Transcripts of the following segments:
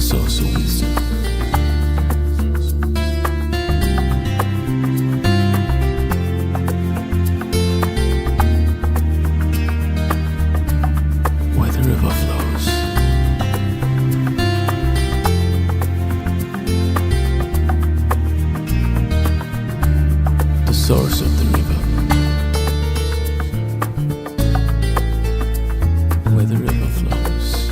source of wisdom. Where the river flows, the source of the river. Where the river flows,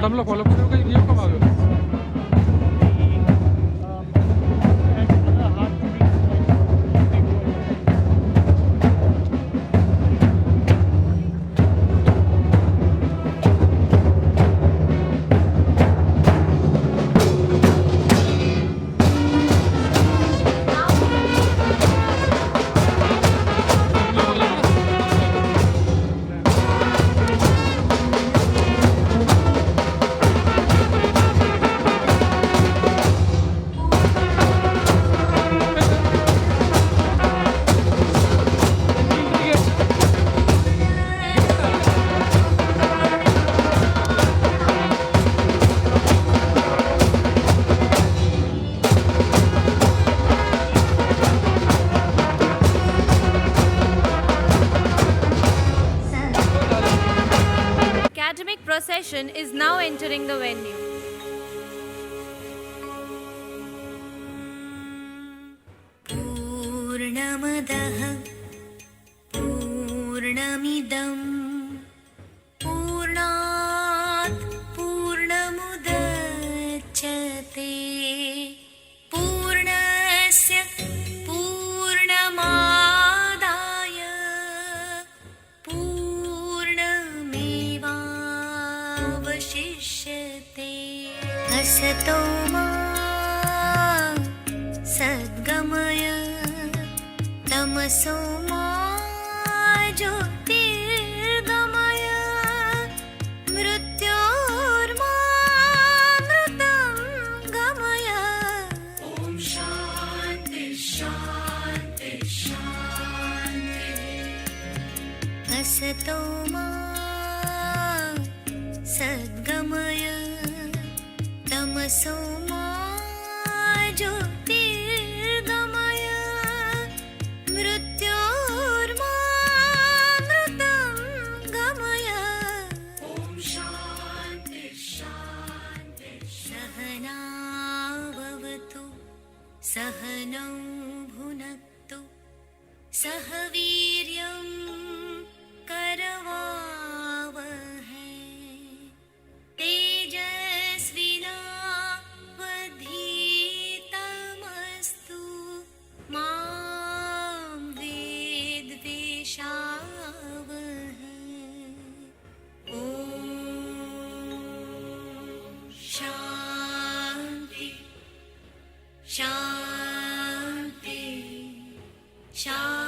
मॅडमला follow करू का येऊ का मागं? Academic procession is now entering the venue. पूर्णमदः पूर्णमिदं पूर्णात् पूर्णमुदच्यते पूर्णस्य पूर्णमादाय पूर्णमेवावशिष्यते असतो मा सद्गमय तमसो मा ज्योतिर्गमय मृत्योर्मामृतं गमय ॐ शान्ति शान्ति शान्तिः असतो मा सद्गमय तमसो मा ज्योतिर्गमय मृत्योर्मामृतं गमय ॐ शान्ति शान्ति सहना भवतु सहनौ भुनक्तु सह वीर्यं करवावहै तेजस्विना वधीतमस्तु मा ॐ शान्ति शान्ति शान्ति।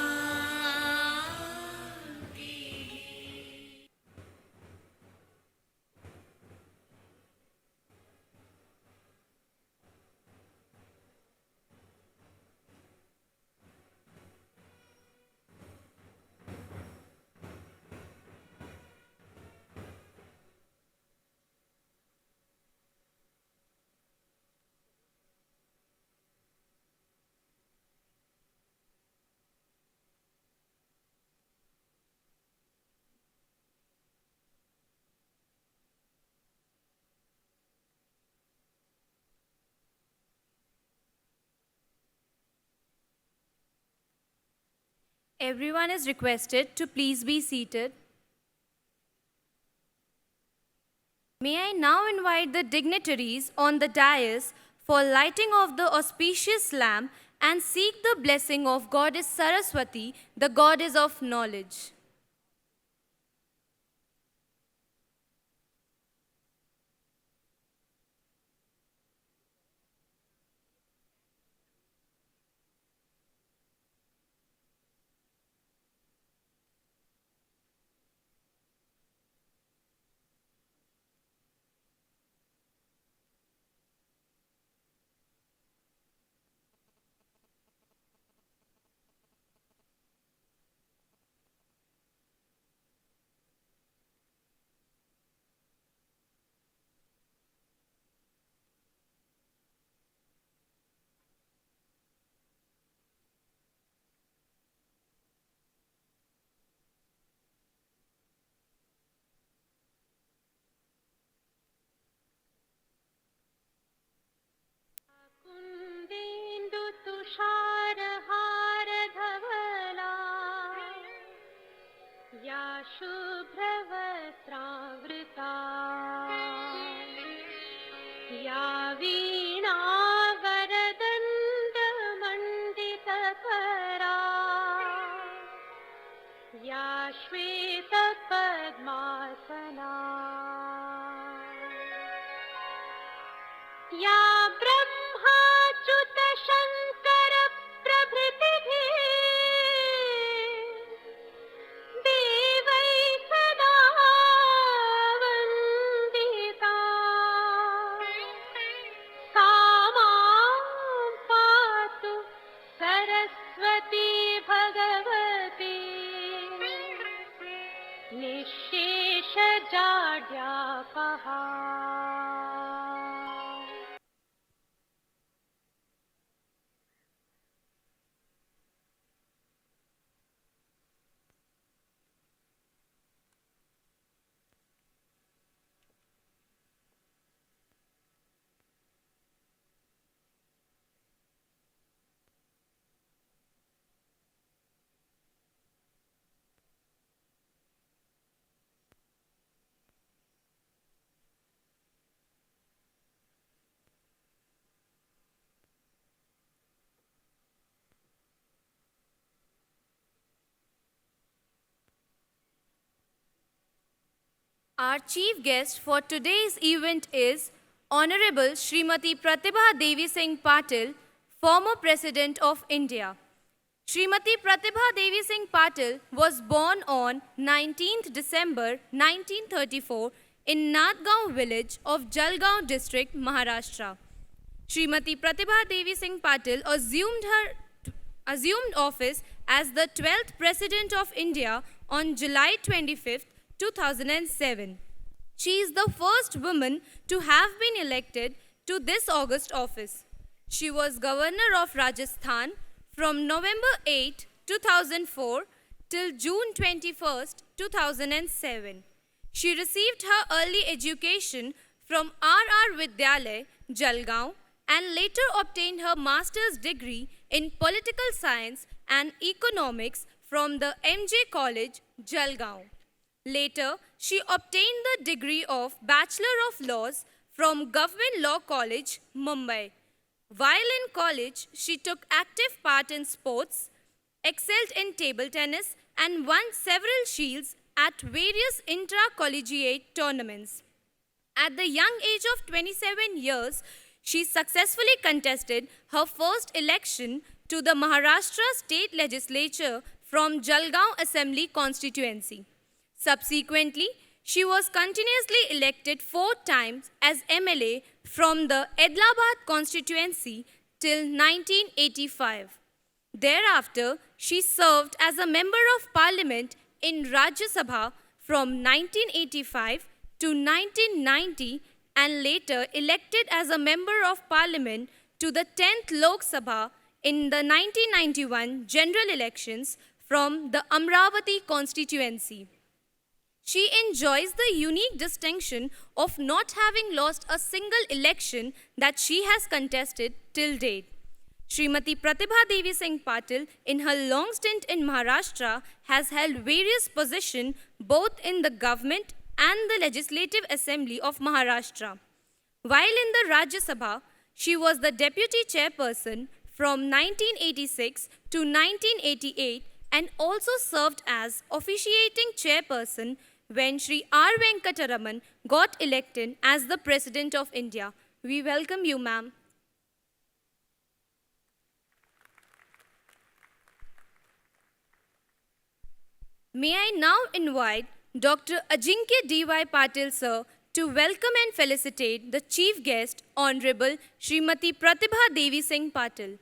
Everyone is requested to please be seated. May I now invite the dignitaries on the dais for lighting of the auspicious lamp and seek the blessing of Goddess Saraswati, the Goddess of knowledge. तुषारहारधवला या शुभ्रवस्त्रावृता या वीणा वरदण्डमण्डितकरा या श्वेतपद्मासना या ब्रह्माच्युतशङ्करप्रभृतिभिः देवैः सदा वन्दिता सा मां पातु Saraswati Bhagwati निःशेषजाड्यापहा. Our chief guest for today's event is Honorable Srimati Pratibha Devi Singh Patil, former President of India. Srimati Pratibha Devi Singh Patil was born on 19th December 1934 in Nadgaon village of Jalgaon district, Maharashtra. Srimati Pratibha Devi Singh Patil assumed office as the 12th President of India on July 25, 2007. She is the first woman to have been elected to this august office. She was Governor of Rajasthan from November 8, 2004 till June 21, 2007. She received her early education from R.R. Vidyalaya, Jalgaon, and later obtained her master's degree in political science and economics from the M.J. College, Jalgaon. Later, she obtained the degree of Bachelor of Laws from Government Law College, Mumbai. While in college, she took active part in sports, excelled in table tennis, and won several shields at various intra-collegiate tournaments. At the young age of 27 years, she successfully contested her first election to the Maharashtra State Legislature from Jalgaon Assembly constituency. Subsequently, she was continuously elected 4 times as MLA from the Edlabad constituency till 1985. Thereafter, she served as a Member of Parliament in Rajya Sabha from 1985 to 1990 and later elected as a Member of Parliament to the 10th Lok Sabha in the 1991 general elections from the Amravati constituency. She enjoys the unique distinction of not having lost a single election that she has contested till date. Srimati Pratibha Devi Singh Patil, in her long stint in Maharashtra, has held various positions both in the government and the Legislative Assembly of Maharashtra. While in the Rajya Sabha, she was the Deputy Chairperson from 1986 to 1988 and also served as officiating Chairperson when Sri R. Venkataraman got elected as the President of India. We welcome you, ma'am. May I now invite Dr. Ajeenkya DY Patil, sir, to welcome and felicitate the chief guest, Honorable Srimati Pratibha Devi Singh Patil.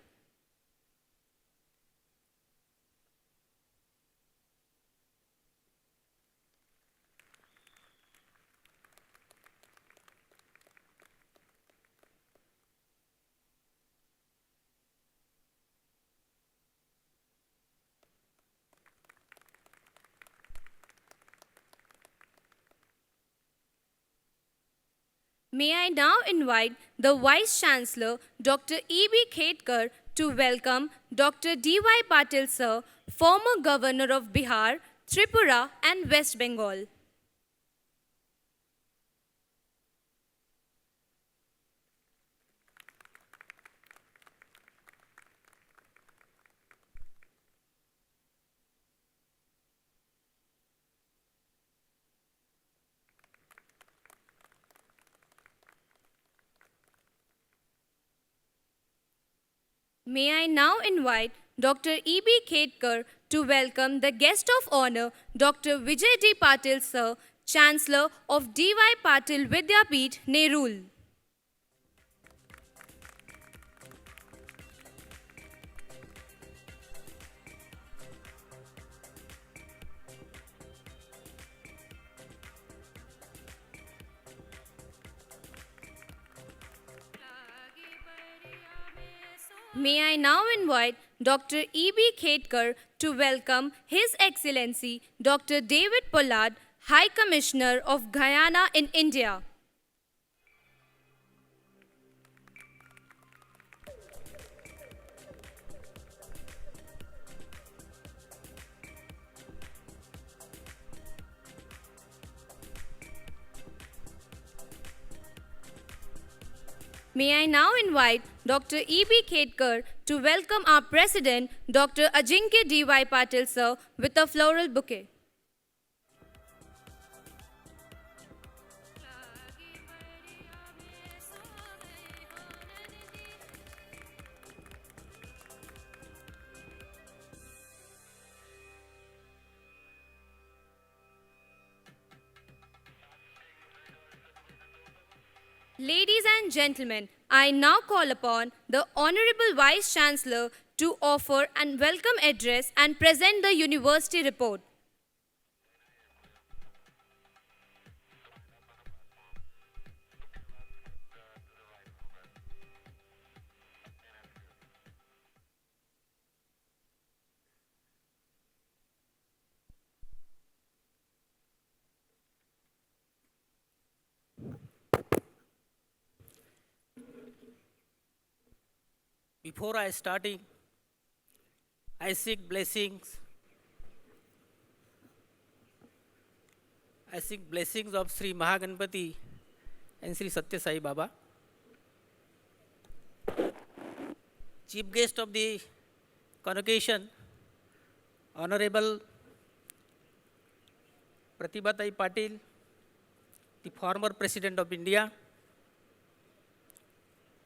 May I now invite the Vice Chancellor, Dr. E.B. Khedkar, to welcome Dr. D.Y. Patil, sir, former Governor of Bihar, Tripura and West Bengal. May I now invite Dr. E.B. Khetkar to welcome the guest of honor, Dr. Vijay D. Patil Sir, Chancellor of DY Patil Vidyapeeth, Nerul. May I now invite Dr. E.B. Khetkar to welcome His Excellency Dr. David Pollard, High Commissioner of Guyana in India. May I now invite Dr. E.B. Khetkar to welcome our President, Dr. Ajeenkya DY Patil Sir, with a floral bouquet. Ladies and gentlemen, I now call upon the Honorable Vice Chancellor to offer an welcome address and present the university report. Before I starting, I seek blessings. I seek blessings of Sri Mahaganpati and Sri Satya Sai Baba. Chief guest of the convocation, Honorable Pratibha Tai Patil, the former President of India.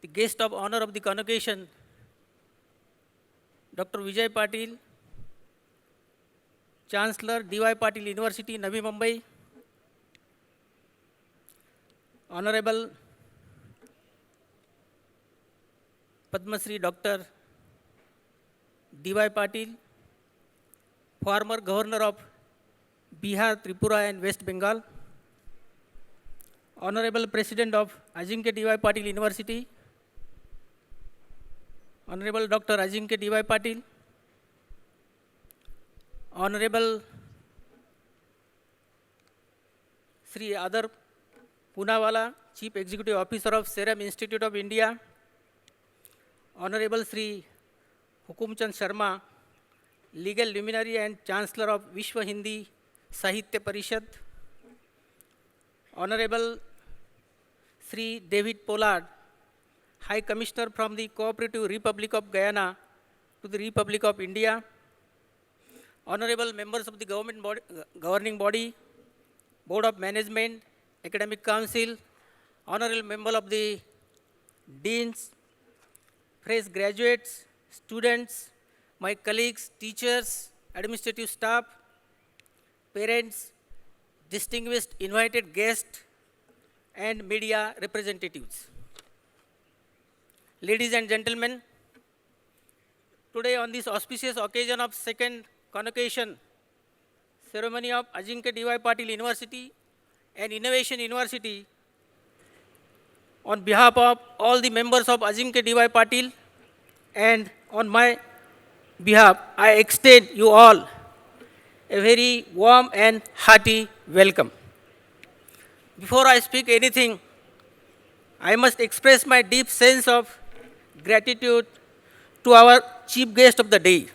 The guest of honor of the convocation, Dr. Vijay Patil, Chancellor DY Patil University, Navi Mumbai. Honorable Padma Shri Dr. DY Patil, former Governor of Bihar, Tripura and West Bengal. Honorable President of Ajeenkya DY Patil University, Honorable Dr. Ajeenkya DY Patil, Honorable Sri Adar Poonawala, Chief Executive Officer of Serum Institute of India, Honorable Sri Hukumchand Sharma, Legal Luminary and Chancellor of Vishwa Hindi Sahitya Parishad, Honorable Sri David Pollard, High Commissioner from the Cooperative Republic of Guyana to the Republic of India, Honorable members of the governing body, Board of Management, Academic Council, Honorable member of the Deans, fresh graduates, students, my colleagues, teachers, administrative staff, parents, distinguished invited guests, and media representatives. Ladies and gentlemen, today on this auspicious occasion of second convocation ceremony of Ajeenkya DY Patil University and Innovation University, on behalf of all the members of Ajeenkya DY Patil and on my behalf, I extend you all a very warm and hearty welcome. Before I speak anything, I must express my deep sense of gratitude to our chief guest of the day.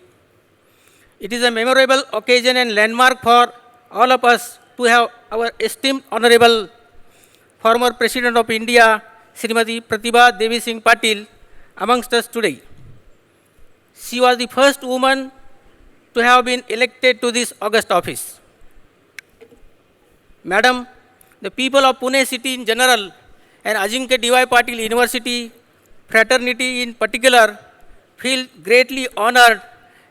It is a memorable occasion and landmark for all of us to have our esteemed Honorable former President of India, Srimati Pratibha Devi Singh Patil, amongst us today. She was the first woman to have been elected to this august office. Madam, the people of Pune city in general and Ajeenkya DY Patil University fraternity in particular feel greatly honored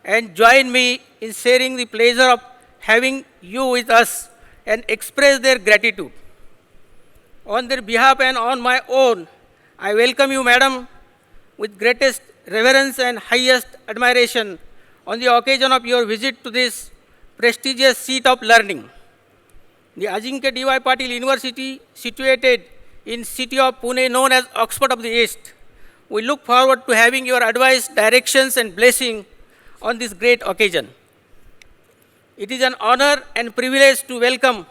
and join me in sharing the pleasure of having you with us and express their gratitude. On their behalf and on my own, I welcome you, Madam, with greatest reverence and highest admiration on the occasion of your visit to this prestigious seat of learning. The Ajeenkya DY Patil University, situated in city of Pune, known as Oxford of the East. We look forward to having your advice, directions, and blessing on this great occasion. It is an honor and privilege to welcome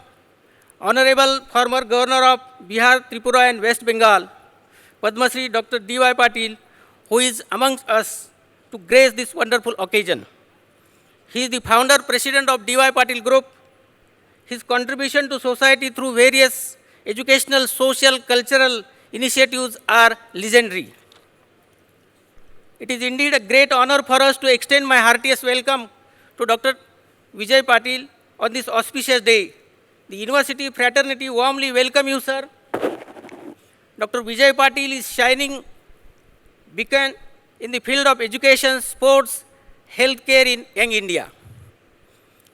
Honorable former Governor of Bihar, Tripura, and West Bengal, Padma Shri Dr. DY Patil, who is amongst us to grace this wonderful occasion. He is the founder president of DY Patil Group. His contribution to society through various educational, social, cultural initiatives are legendary. It is indeed a great honor for us to extend my heartiest welcome to Dr. Vijay Patil on this auspicious day. The university fraternity warmly welcome you, sir. Dr. Vijay Patil is shining beacon in the field of education, sports, healthcare in young India.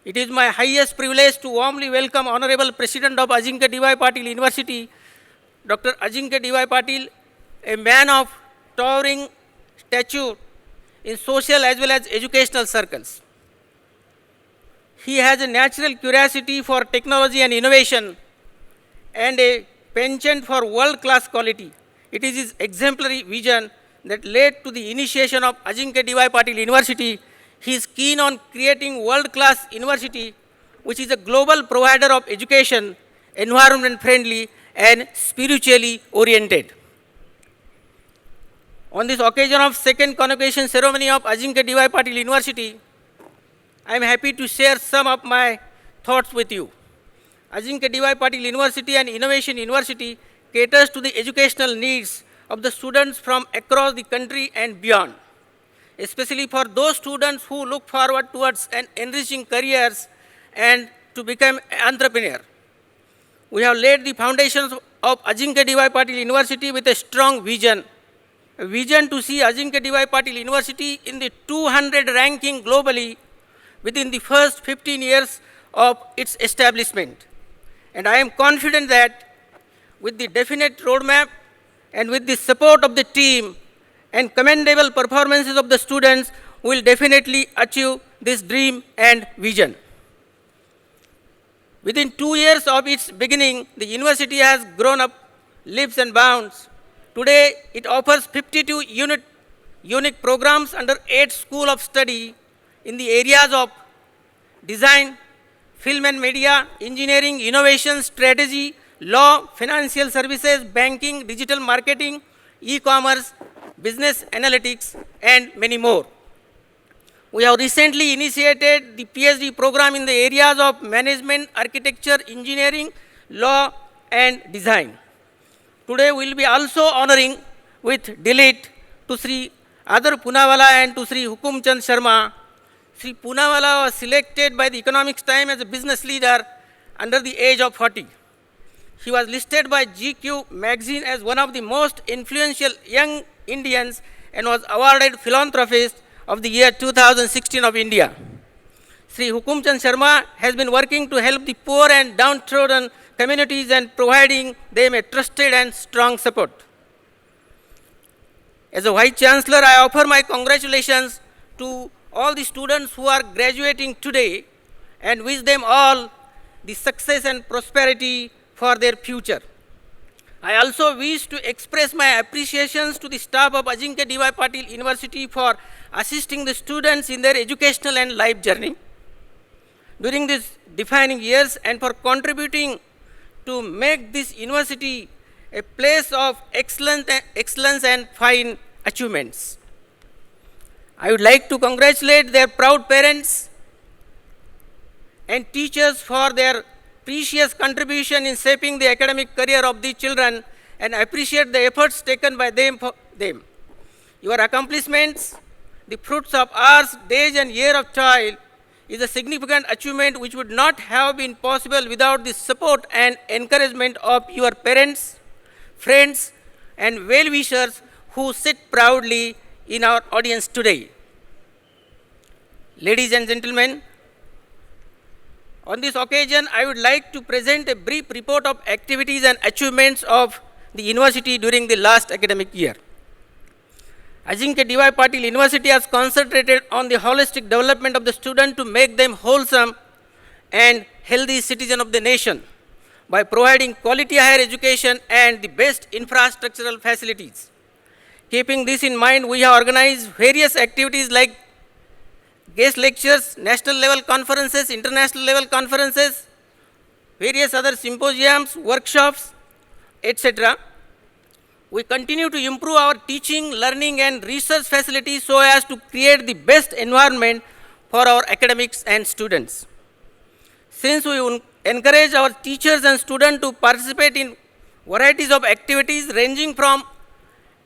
It is my highest privilege to warmly welcome Honorable President of Ajeenkya DY Patil University, Dr. Ajeenkya DY Patil, a man of towering stature in social as well as educational circles. He has a natural curiosity for technology and innovation and a penchant for world-class quality. It is his exemplary vision that led to the initiation of Ajeenkya DY Patil University. He is keen on creating world-class university, which is a global provider of education, environment-friendly and spiritually oriented. On this occasion of second Convocation Ceremony of Ajeenkya DY Patil University, I am happy to share some of my thoughts with you. Ajeenkya DY Patil University and Innovation University caters to the educational needs of the students from across the country and beyond, especially for those students who look forward towards an enriching careers and to become an entrepreneur. We have laid the foundations of Ajeenkya DY Patil University with a strong vision. A vision to see Ajeenkya DY Patil University in the 200 ranking globally within the first 15 years of its establishment. And I am confident that with the definite roadmap and with the support of the team and commendable performances of the students, we will definitely achieve this dream and vision. Within 2 years of its beginning, the university has grown up leaps and bounds. Today, it offers 52 unique programs under 8 schools of study in the areas of design, film and media, engineering, innovation, strategy, law, financial services, banking, digital marketing, e-commerce, business analytics, and many more. We have recently initiated the PhD program in the areas of management, architecture, engineering, law, and design. Today we will be also honoring with delight to Sri Adar Poonawalla and to Sri Hukumchand Sharma. Sri Poonawalla was selected by the Economics Times as a business leader under the age of 40. He was listed by GQ magazine as one of the most influential young Indians and was awarded Philanthropist of the year 2016 of India. Sri Hukumchand Sharma has been working to help the poor and downtrodden communities and providing them a trusted and strong support. As a Vice Chancellor, I offer my congratulations to all the students who are graduating today and wish them all the success and prosperity for their future. I also wish to express my appreciations to the staff of Ajeenkya DY Patil University for assisting the students in their educational and life journey during these defining years and for contributing to make this university a place of excellence and fine achievements. I would like to congratulate their proud parents and teachers for their precious contribution in shaping the academic career of the children and appreciate the efforts taken by them for them. Your accomplishments, the fruits of hours, days, and years of toil, is a significant achievement which would not have been possible without the support and encouragement of your parents, friends, and well-wishers who sit proudly in our audience today. Ladies and gentlemen, on this occasion, I would like to present a brief report of activities and achievements of the university during the last academic year. Ajeenkya DY Patil University has concentrated on the holistic development of the student to make them wholesome and healthy citizens of the nation by providing quality higher education and the best infrastructural facilities. Keeping this in mind, we have organized various activities like guest lectures, national level conferences, international level conferences, various other symposiums, workshops, etc. We continue to improve our teaching, learning and research facilities so as to create the best environment for our academics and students. Since we encourage our teachers and students to participate in varieties of activities ranging from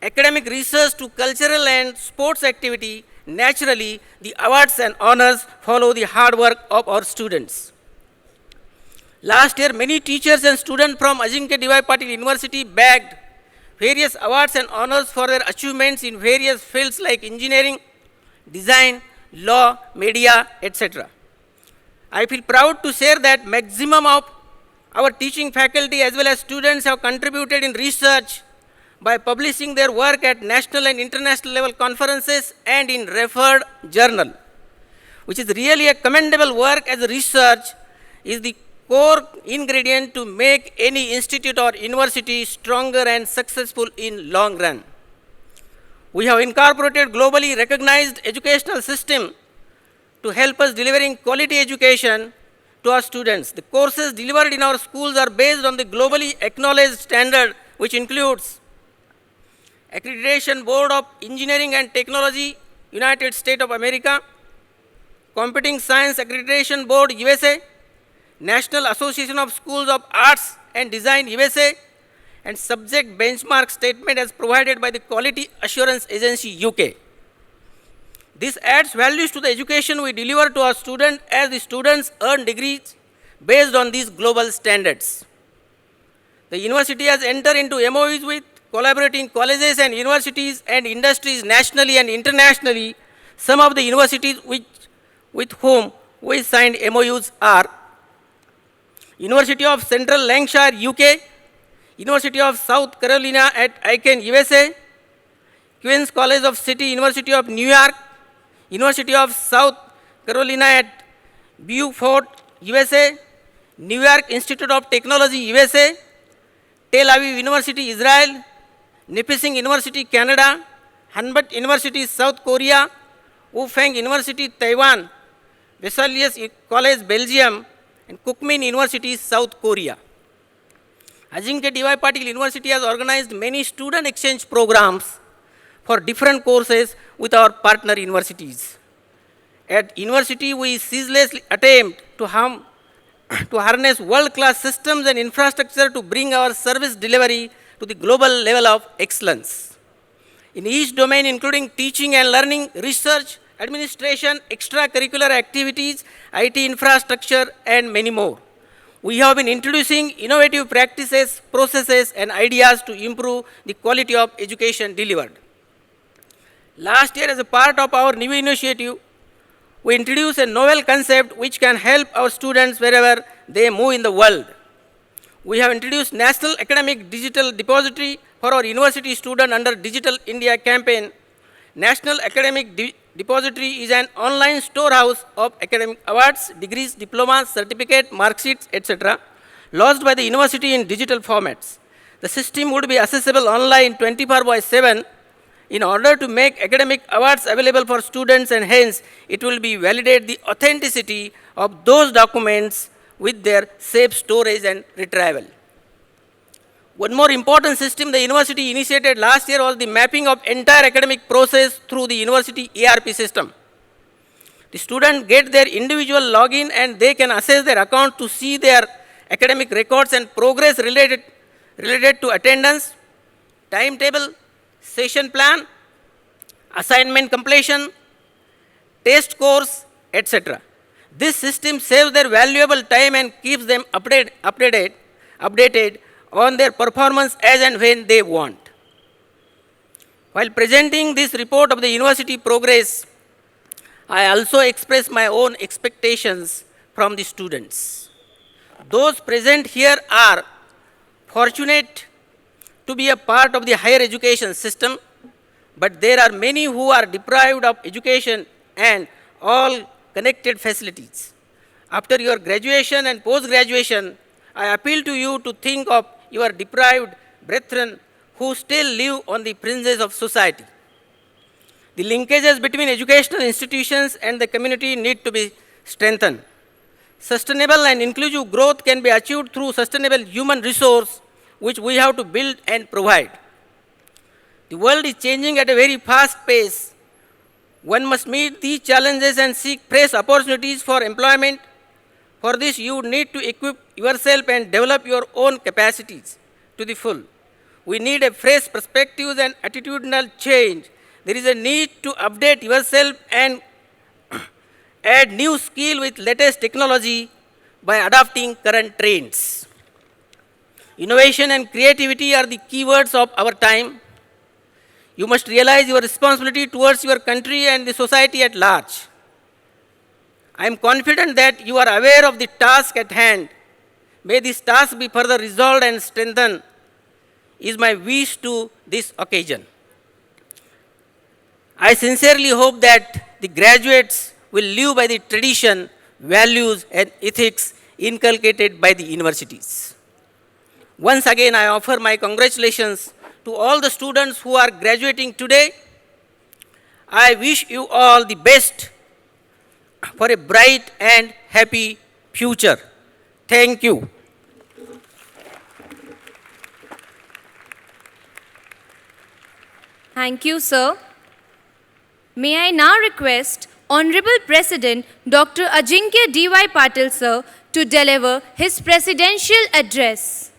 academic research to cultural and sports activity, naturally, the awards and honors follow the hard work of our students. Last year, many teachers and students from Ajeenkya DY Patil University bagged various awards and honors for their achievements in various fields like engineering, design, law, media, etc. I feel proud to share that maximum of our teaching faculty as well as students have contributed in research by publishing their work at national and international level conferences and in referred journal, which is really a commendable work as research is the core ingredient to make any institute or university stronger and successful in long run. We have incorporated globally recognized educational system to help us delivering quality education to our students. The courses delivered in our schools are based on the globally acknowledged standard, which includes Accreditation Board of Engineering and Technology, United States of America, Computing Science Accreditation Board, USA, National Association of Schools of Arts and Design, USA, and subject benchmark statement as provided by the Quality Assurance Agency, UK. This adds values to the education we deliver to our students as the students earn degrees based on these global standards. The university has entered into MOUs with collaborating colleges and universities and industries nationally and internationally. Some of the universities with whom we signed MOUs are University of Central Lancashire, UK, University of South Carolina at Aiken, USA, Queen's College of City, University of New York, University of South Carolina at Beaufort, USA, New York Institute of Technology, USA, Tel Aviv University, Israel, Nipissing University, Canada, Hanbart University, South Korea, Ufeng University, Taiwan, Vesalius College, Belgium, and Kukmin University, South Korea. Ajeenkya DY Patil University has organized many student exchange programs for different courses with our partner universities. At university, we ceaselessly attempt to harness world-class systems and infrastructure to bring our service delivery to the global level of excellence. In each domain, including teaching and learning, research, administration, extracurricular activities, IT infrastructure, and many more. We have been introducing innovative practices, processes, and ideas to improve the quality of education delivered. Last year, as a part of our new initiative, we introduced a novel concept which can help our students wherever they move in the world. We have introduced National Academic Digital Depository for our university students under Digital India campaign. National Academic Depository is an online storehouse of academic awards, degrees, diplomas, certificates, mark sheets, etc., lodged by the university in digital formats. The system would be accessible online 24/7 in order to make academic awards available for students, and hence it will be validate the authenticity of those documents with their safe storage and retrieval. One more important system the university initiated last year was the mapping of entire academic process through the university ERP system. The students get their individual login and they can access their account to see their academic records and progress related to attendance, timetable, session plan, assignment completion, test scores, etc. This system saves their valuable time and keeps them updated on their performance as and when they want. While presenting this report of the university progress, I also express my own expectations from the students. Those present here are fortunate to be a part of the higher education system, but there are many who are deprived of education and all connected facilities. After your graduation and post-graduation, I appeal to you to think of your deprived brethren who still live on the fringes of society. The linkages between educational institutions and the community need to be strengthened. Sustainable and inclusive growth can be achieved through sustainable human resource, which we have to build and provide. The world is changing at a very fast pace. One must meet these challenges and seek fresh opportunities for employment. For this, you need to equip yourself and develop your own capacities to the full. We need a fresh perspective and attitudinal change. There is a need to update yourself and add new skill with latest technology by adopting current trends. Innovation and creativity are the keywords of our time. You must realize your responsibility towards your country and the society at large. I am confident that you are aware of the task at hand. May this task be further resolved and strengthened, is my wish to this occasion. I sincerely hope that the graduates will live by the tradition, values, and ethics inculcated by the universities. Once again, I offer my congratulations to all the students who are graduating today. I wish you all the best for a bright and happy future. Thank you. Thank you, sir. May I now request Honorable President Dr. Ajeenkya DY Patil, sir, to deliver his presidential address.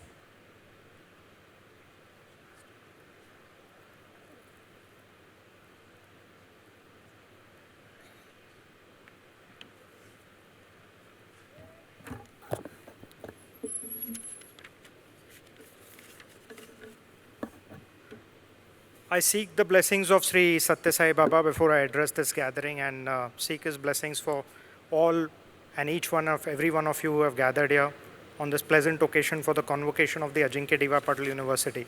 I seek the blessings of Sri Satya Sai Baba before I address this gathering, and seek his blessings for all and every one of you who have gathered here on this pleasant occasion for the convocation of the Ajeenkya DY Patil University.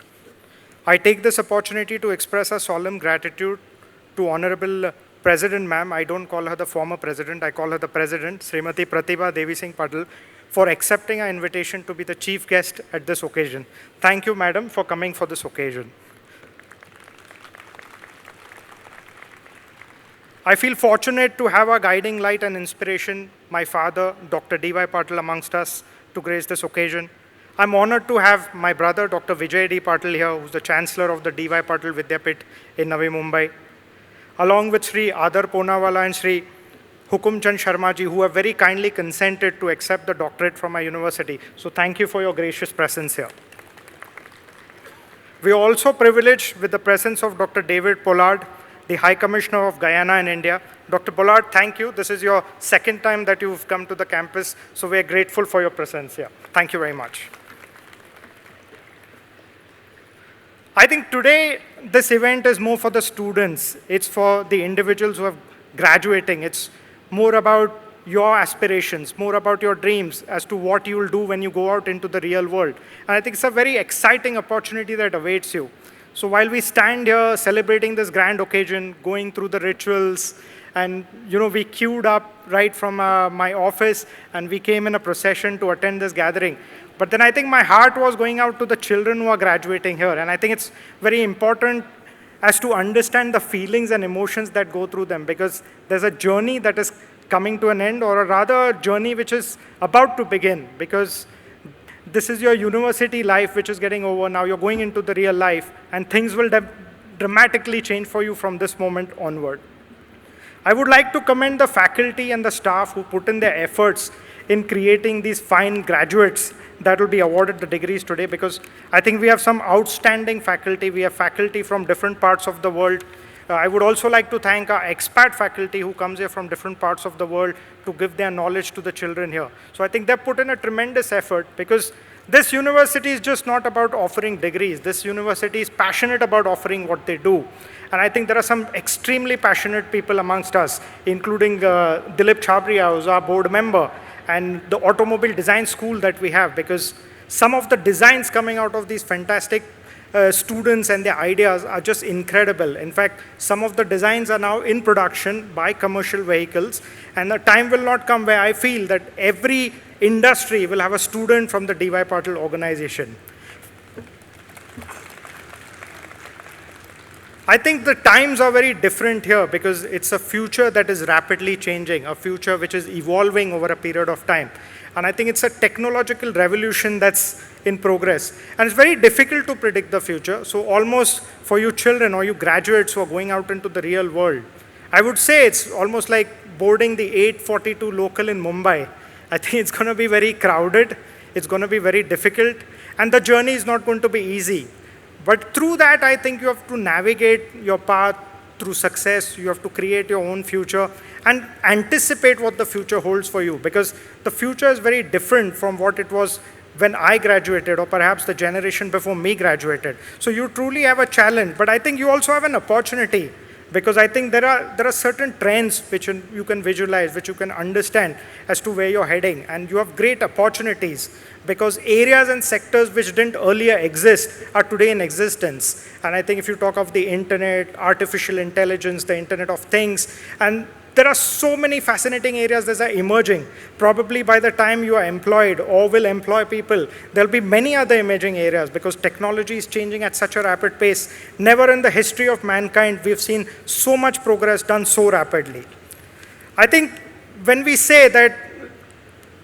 I take this opportunity to express a solemn gratitude to Honorable President Ma'am. I don't call her the former president, I call her the president, Srimati Pratibha Devi Singh Patil, for accepting our invitation to be the chief guest at this occasion. Thank you, madam, for coming for this occasion. I feel fortunate to have a guiding light and inspiration, my father, Dr. DY Patil, amongst us to grace this occasion. I'm honored to have my brother, Dr. Vijay D. Patil here, who's the Chancellor of the DY Patil Vidyapit in Navi Mumbai, along with Sri Adar Ponawala and Sri Hukum Chand Sharma ji, who have very kindly consented to accept the doctorate from our university. So thank you for your gracious presence here. We are also privileged with the presence of Dr. David Pollard, the High Commissioner of Guyana in India. Dr. Pollard, thank you. This is your second time that you've come to the campus, so we are grateful for your presence here. Thank you very much. I think today this event is more for the students. It's for the individuals who are graduating. It's more about your aspirations, more about your dreams as to what you will do when you go out into the real world. And I think it's a very exciting opportunity that awaits you. So while we stand here celebrating this grand occasion, going through the rituals, and we queued up right from my office, and we came in a procession to attend this gathering. But then I think my heart was going out to the children who are graduating here, and I think it's very important as to understand the feelings and emotions that go through them, because there's a journey that is coming to an end, or rather a journey which is about to begin, because this is your university life which is getting over. Now you're going into the real life, and things will dramatically change for you from this moment onward. I would like to commend the faculty and the staff who put in their efforts in creating these fine graduates that will be awarded the degrees today, because I think we have some outstanding faculty. We have faculty from different parts of the world. I would also like to thank our expat faculty who comes here from different parts of the world to give their knowledge to the children here. So I think they've put in a tremendous effort, because This university is just not about offering degrees. This university is passionate about offering what they do. And I think there are some extremely passionate people amongst us, including Dilip Chhabria, who's our board member, and the automobile design school that we have, because some of the designs coming out of these fantastic students and their ideas are just incredible. In fact, some of the designs are now in production by commercial vehicles, and the time will not come where I feel that every industry will have a student from the DY Patil organization. I think the times are very different here because it's a future that is rapidly changing, a future which is evolving over a period of time. And I think it's a technological revolution that's in progress. And it's very difficult to predict the future. So almost for you children or you graduates who are going out into the real world, I would say it's almost like boarding the 842 local in Mumbai. I think it's going to be very crowded. It's going to be very difficult. And the journey is not going to be easy. But through that, I think you have to navigate your path through success. You have to create your own future and anticipate what the future holds for you, because the future is very different from what it was when I graduated or perhaps the generation before me graduated. So you truly have a challenge, but I think you also have an opportunity, because I think there are certain trends which you can visualize, which you can understand as to where you're heading, and you have great opportunities because areas and sectors which didn't earlier exist are today in existence. And I think if you talk of the internet, artificial intelligence, the Internet of Things, and there are so many fascinating areas that are emerging. Probably by the time you are employed or will employ people, there'll be many other emerging areas because technology is changing at such a rapid pace. Never in the history of mankind we've seen so much progress done so rapidly. I think when we say that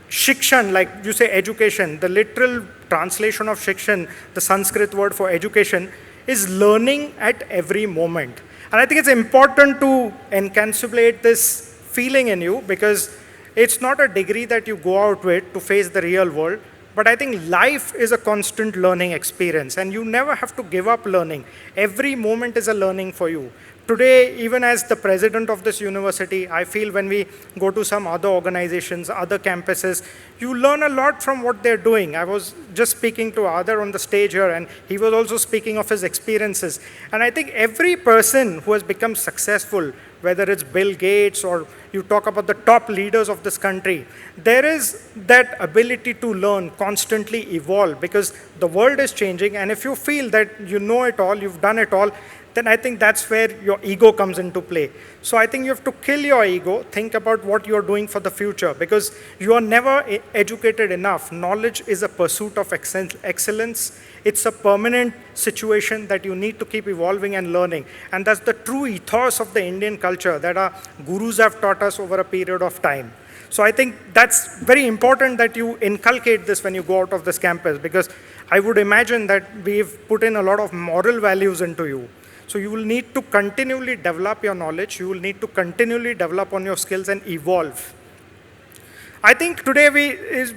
shikshan, like you say education, the literal translation of shikshan, the Sanskrit word for education, is learning at every moment. And I think it's important to encapsulate this feeling in you, because it's not a degree that you go out with to face the real world, but I think life is a constant learning experience and you never have to give up learning. Every moment is a learning for you. Today, even as the president of this university, I feel when we go to some other organizations, other campuses, you learn a lot from what they're doing. I was just speaking to Adar on the stage here, and he was also speaking of his experiences. And I think every person who has become successful, whether it's Bill Gates or you talk about the top leaders of this country, there is that ability to learn, constantly evolve, because the world is changing. And if you feel that you know it all, you've done it all, then I think that's where your ego comes into play. So I think you have to kill your ego, think about what you're doing for the future, because you are never educated enough. Knowledge is a pursuit of excellence. It's a permanent situation that you need to keep evolving and learning. And that's the true ethos of the Indian culture that our gurus have taught us over a period of time. So I think that's very important that you inculcate this when you go out of this campus, because I would imagine that we've put in a lot of moral values into you. So you will need to continually develop your knowledge. You will need to continually develop on your skills and evolve. I think today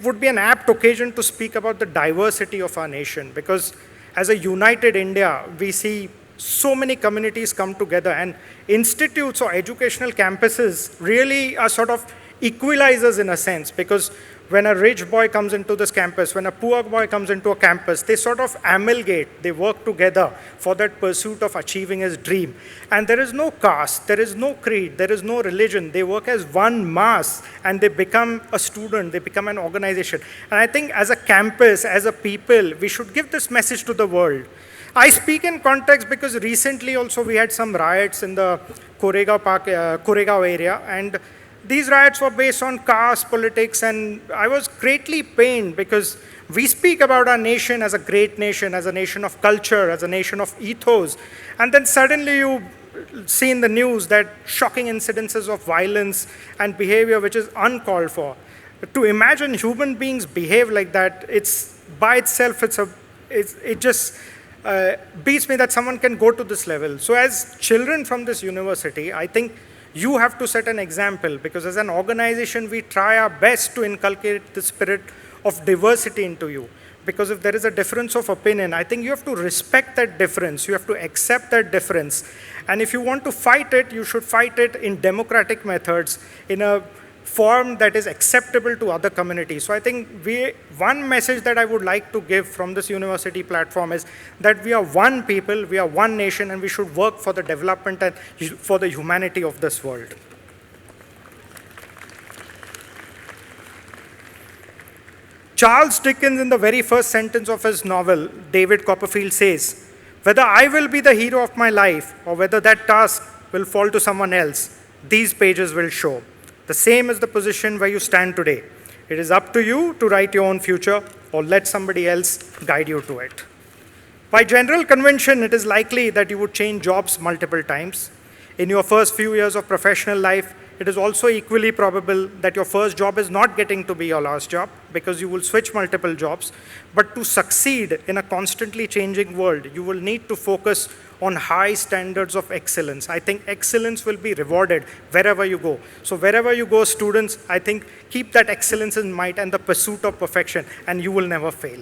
would be an apt occasion to speak about the diversity of our nation, because as a united India, we see so many communities come together, and institutes or educational campuses really are sort of equalizers in a sense, because when a rich boy comes into this campus, when a poor boy comes into a campus, they sort of amalgate, they work together for that pursuit of achieving his dream. And there is no caste, there is no creed, there is no religion. They work as one mass and they become a student, they become an organization. And I think as a campus, as a people, we should give this message to the world. I speak in context because recently also we had some riots in the Koregaon area, and these riots were based on caste politics, and I was greatly pained because we speak about our nation as a great nation, as a nation of culture, as a nation of ethos, and then suddenly you see in the news that shocking incidences of violence and behavior which is uncalled for. To imagine human beings behave like that, it's by itself, it just beats me that someone can go to this level. So as children from this university, I think you have to set an example, because as an organization, we try our best to inculcate the spirit of diversity into you. Because if there is a difference of opinion, I think you have to respect that difference. You have to accept that difference. And if you want to fight it, you should fight it in democratic methods, in a form that is acceptable to other communities. So I think one message that I would like to give from this university platform is that we are one people, we are one nation, and we should work for the development and for the humanity of this world. Charles Dickens, in the very first sentence of his novel, David Copperfield says, "Whether I will be the hero of my life or whether that task will fall to someone else, these pages will show. The same is the position where you stand today. It is up to you to write your own future or let somebody else guide you to it." By general convention, it is likely that you would change jobs multiple times. In your first few years of professional life, it is also equally probable that your first job is not getting to be your last job because you will switch multiple jobs. But to succeed in a constantly changing world, you will need to focus on high standards of excellence. I think excellence will be rewarded wherever you go. So wherever you go, students, I think keep that excellence in mind and the pursuit of perfection, and you will never fail.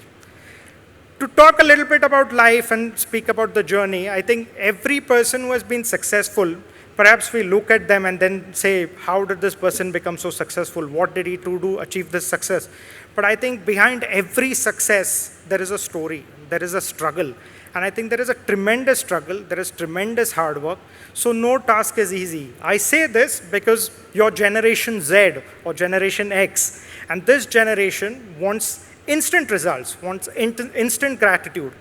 To talk a little bit about life and speak about the journey, I think every person who has been successful, perhaps we look at them and then say, how did this person become so successful? What did he do to achieve this success? But I think behind every success, there is a story, there is a struggle. And I think there is a tremendous struggle, there is tremendous hard work. So no task is easy. I say this because your Generation Z or Generation X, and this generation wants instant results, wants instant gratitude.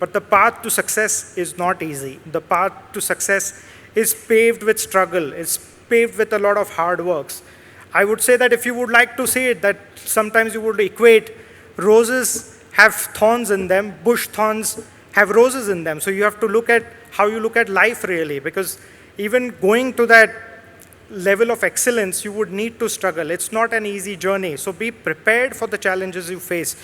But the path to success is not easy. The path to success is paved with struggle, is paved with a lot of hard works. I would say that if you would like to see it, that sometimes you would equate roses have thorns in them, bush thorns have roses in them. So you have to look at how you look at life really, because even going to that level of excellence, you would need to struggle. It's not an easy journey. So be prepared for the challenges you face,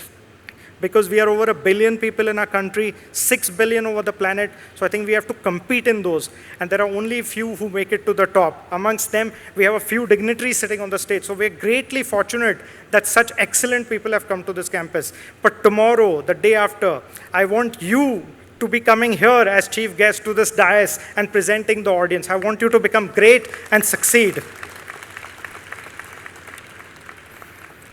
because we are over 1 billion people in our country, 6 billion over the planet. So I think we have to compete in those. And there are only a few who make it to the top. Amongst them, we have a few dignitaries sitting on the stage. So we're greatly fortunate that such excellent people have come to this campus. But tomorrow, the day after, I want you to be coming here as chief guest to this dais and presenting the audience. I want you to become great and succeed.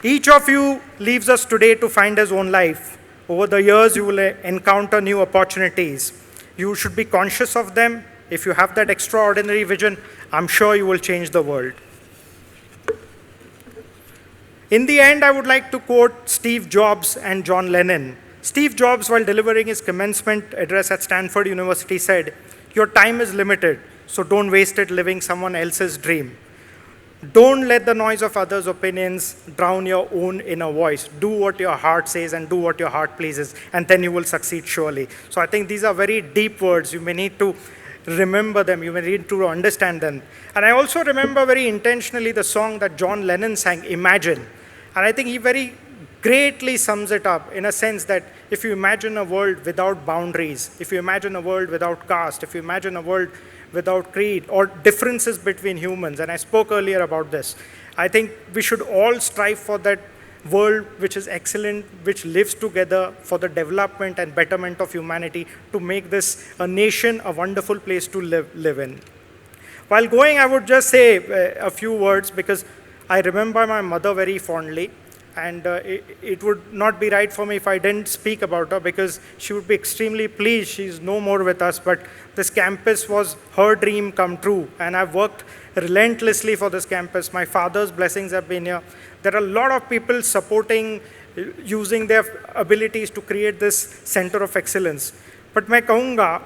Each of you leaves us today to find his own life. Over the years, you will encounter new opportunities. You should be conscious of them. If you have that extraordinary vision, I'm sure you will change the world. In the end, I would like to quote Steve Jobs and John Lennon. Steve Jobs, while delivering his commencement address at Stanford University, said, "Your time is limited, so don't waste it living someone else's dream. Don't let the noise of others' opinions drown your own inner voice. Do what your heart says and do what your heart pleases, and then you will succeed surely." So I think these are very deep words. You may need to remember them. You may need to understand them. And I also remember very intentionally the song that John Lennon sang, Imagine. And I think he very greatly sums it up in a sense that if you imagine a world without boundaries, if you imagine a world without caste, if you imagine a world without creed or differences between humans, and I spoke earlier about this, I think we should all strive for that world which is excellent, which lives together for the development and betterment of humanity, to make this a nation, a wonderful place to live in. While going, I would just say a few words, because I remember my mother very fondly. And it would not be right for me if I didn't speak about her, because she would be extremely pleased. She's no more with us, but this campus was her dream come true. And I've worked relentlessly for this campus. My father's blessings have been here. There are a lot of people supporting, using their abilities to create this center of excellence. But मैं कहूँगा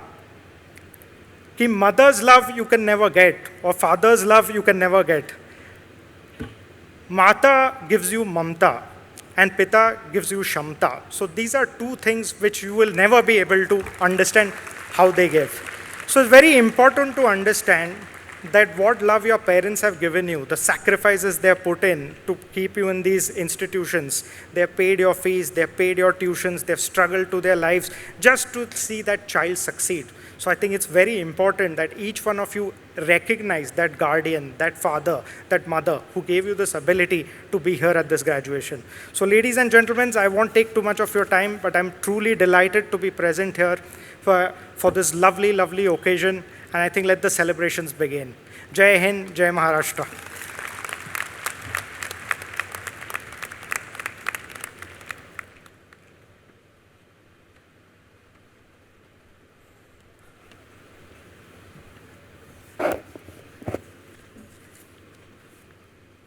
कि mother's love you can never get, or father's love you can never get. Mata gives you mamta, and Pita gives you shamta. So these are two things which you will never be able to understand how they give. So it's very important to understand that what love your parents have given you, the sacrifices they have put in to keep you in these institutions. They have paid your fees, they have paid your tuitions, they have struggled to their lives just to see that child succeed. So I think it's very important that each one of you recognize that guardian, that father, that mother who gave you this ability to be here at this graduation. So ladies and gentlemen, I won't take too much of your time, but I'm truly delighted to be present here for this lovely, lovely occasion. And I think let the celebrations begin. Jai Hind, Jai Maharashtra.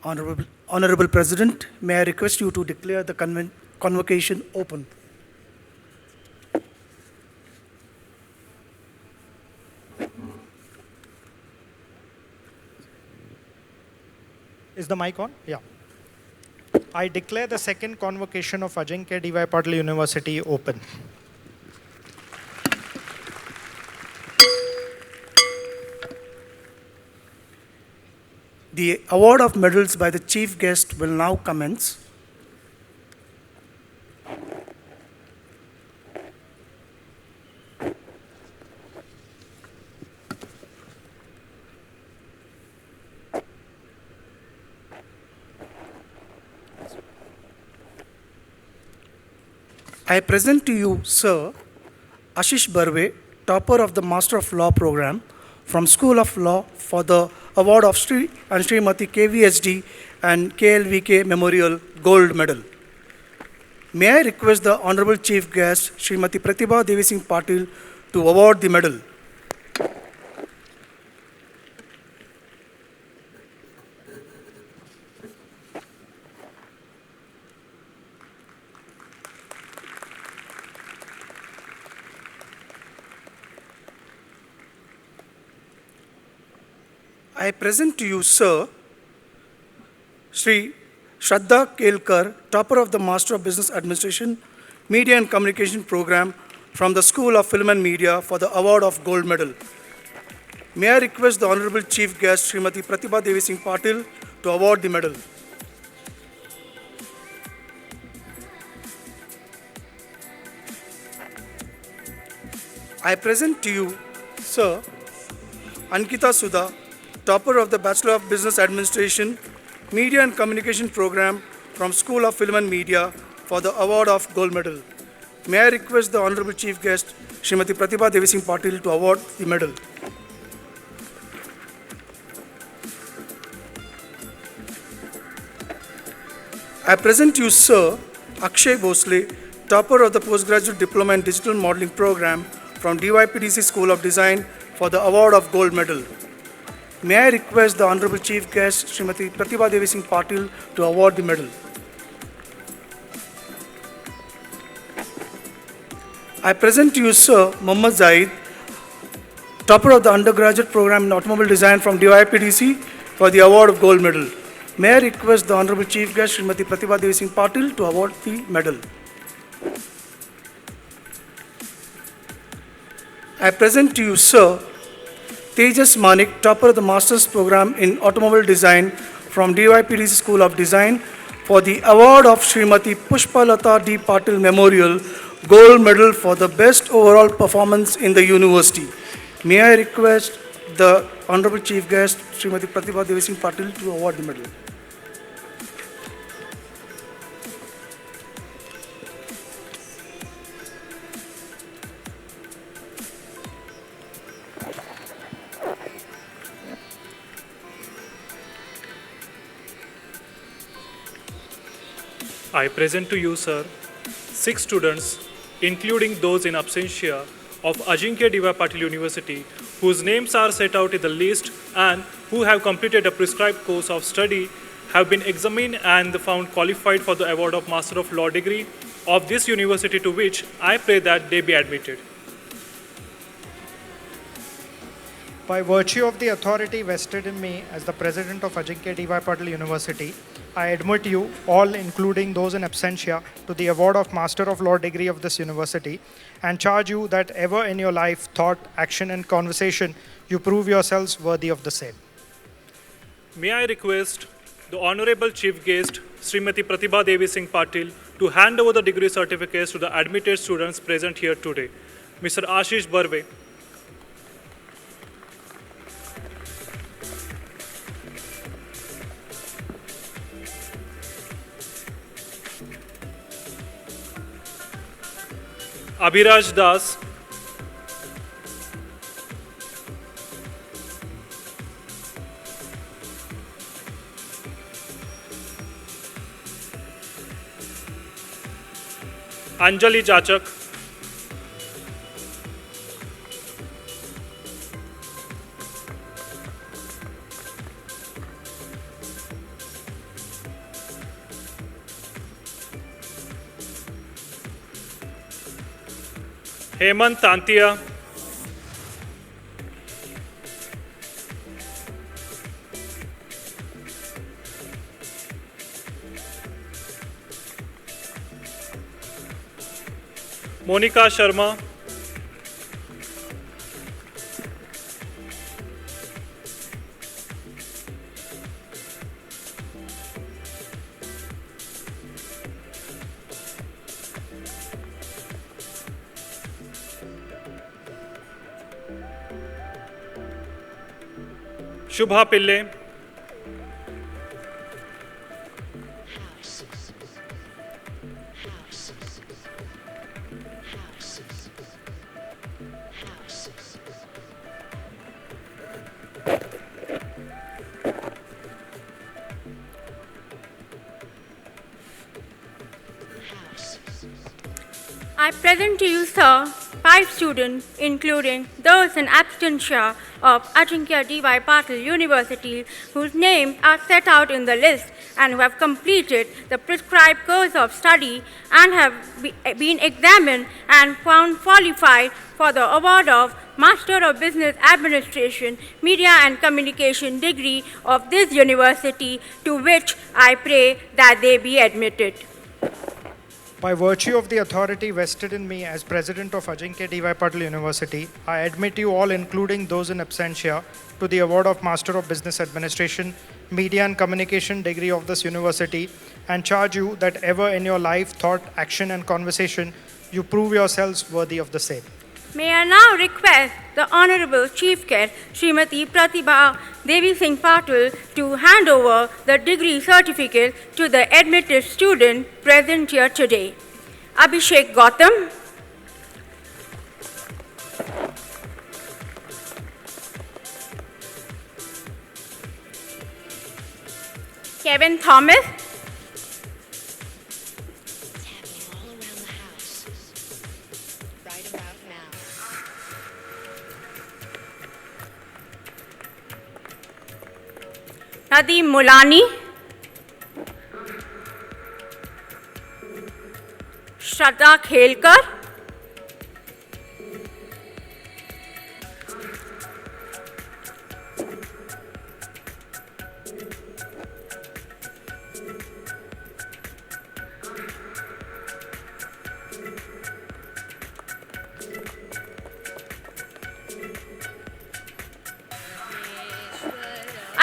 Honorable President, may I request you to declare the convocation open? Is the mic on? Yeah. I declare the second convocation of Ajeenkya DY Patil University open. The award of medals by the chief guest will now commence. I present to you, Sir Ashish Barve, topper of the Master of Law program from School of Law for the award of Sri and Srimati KVHD and KLVK Memorial Gold Medal. May I request the Honorable Chief Guest, Srimati Pratibha Devi Singh Patil, to award the medal. I present to you, Sir, Sri Shraddha Kelkar, topper of the Master of Business Administration, Media and Communication program from the School of Film and Media for the award of Gold Medal. May I request the Honorable Chief Guest, Srimati Pratibha Devi Singh Patil, to award the medal. I present to you, Sir, Ankita Sudha, topper of the Bachelor of Business Administration, Media and Communication program from School of Film and Media for the award of Gold Medal. May I request the Honorable Chief Guest, Srimati Pratibha Devi Singh Patil, to award the medal. I present you, Sir Akshay Bhosle, topper of the Postgraduate Diploma in Digital Modeling program from DYPDC School of Design for the award of Gold Medal. May I request the Honorable Chief Guest, Srimati Pratibha Devi Singh Patil, to award the medal. I present to you, Sir Mohammad Zaid, topper of the undergraduate program in Automobile Design from DYPDC for the award of Gold Medal. May I request the Honorable Chief Guest, Srimati Pratibha Devi Singh Patil, to award the medal. I present to you, Sir Tejas Manik, topper of the Master's Program in Automobile Design from DYPDC School of Design for the award of Srimati Pushpalata D. Patil Memorial Gold Medal for the best overall performance in the university. May I request the Honorable Chief Guest, Srimati Pratibha Devi Singh Patil, to award the medal. I present to you, sir, 6 students, including those in absentia, of Ajeenkya DY Patil University, whose names are set out in the list and who have completed a prescribed course of study, have been examined and found qualified for the award of Master of Law degree of this university, to which I pray that they be admitted. By virtue of the authority vested in me as the President of Ajeenkya DY Patil University, I admit you, all including those in absentia, to the award of Master of Law degree of this university, and charge you that ever in your life, thought, action and conversation, you prove yourselves worthy of the same. May I request the Honorable Chief Guest, Srimati Pratibha Devi Singh Patil, to hand over the degree certificates to the admitted students present here today. Mr. Ashish Barve. Abhiraj Das. Anjali Jachak. Hemant Tantia. Monica Sharma. Shubha Pille. I present to you, sir, 5 students, including those in absentia of Ajeenkya DY Patil University, whose names are set out in the list and who have completed the prescribed course of study and have been examined and found qualified for the award of Master of Business Administration, Media and Communication degree of this university, to which I pray that they be admitted. By virtue of the authority vested in me as President of Ajeenkya DY Patil University, I admit you all, including those in absentia, to the award of Master of Business Administration, Media and Communication degree of this university, and charge you that ever in your life, thought, action, and conversation, you prove yourselves worthy of the same. May I now request the Honorable Chief Guest, Srimati Pratibha Devi Singh Patil, to hand over the degree certificate to the admitted student present here today. Abhishek Gautam, Kevin Thomas, It's happening all around the house. Right about now. Nadeem Mulani, Shraddha Khelkar,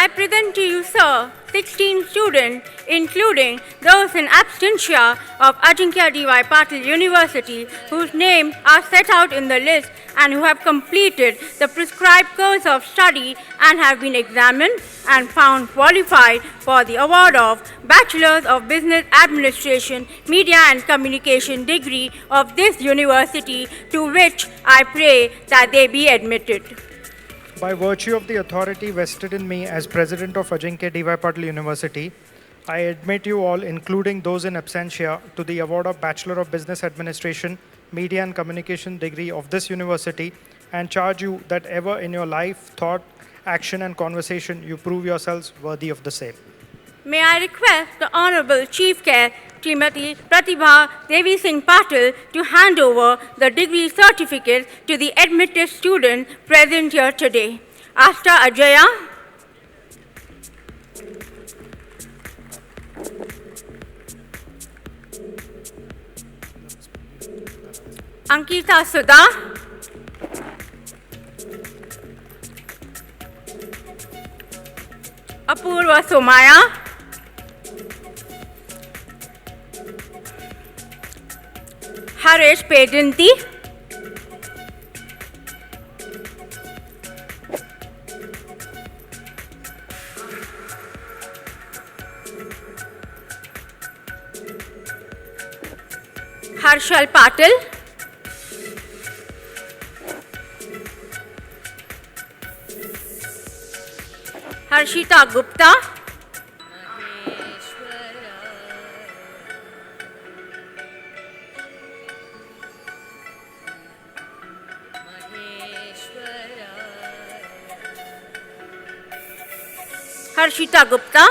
I present to you, sir, 16 students, including those in absentia of Ajeenkya DY Patil University, whose names are set out in the list and who have completed the prescribed course of study and have been examined and found qualified for the award of Bachelor of Business Administration, Media and Communication degree of this university, to which I pray that they be admitted. By virtue of the authority vested in me as President of Ajeenkya DY Patil University, I admit you all, including those in absentia, to the award of Bachelor of Business Administration, Media and Communication degree of this university, and charge you that ever in your life, thought, action, and conversation, you prove yourselves worthy of the same. May I request the Honorable Chief Guest, Srimati Pratibha Devi Singh Patil, to hand over the degree certificate to the admitted student present here today. Asta Ajaya, Ankita Sudha, Apurva Somaya, Harish Pedanti, Harshal Patil, Harshita Gupta, Harshita Gupta,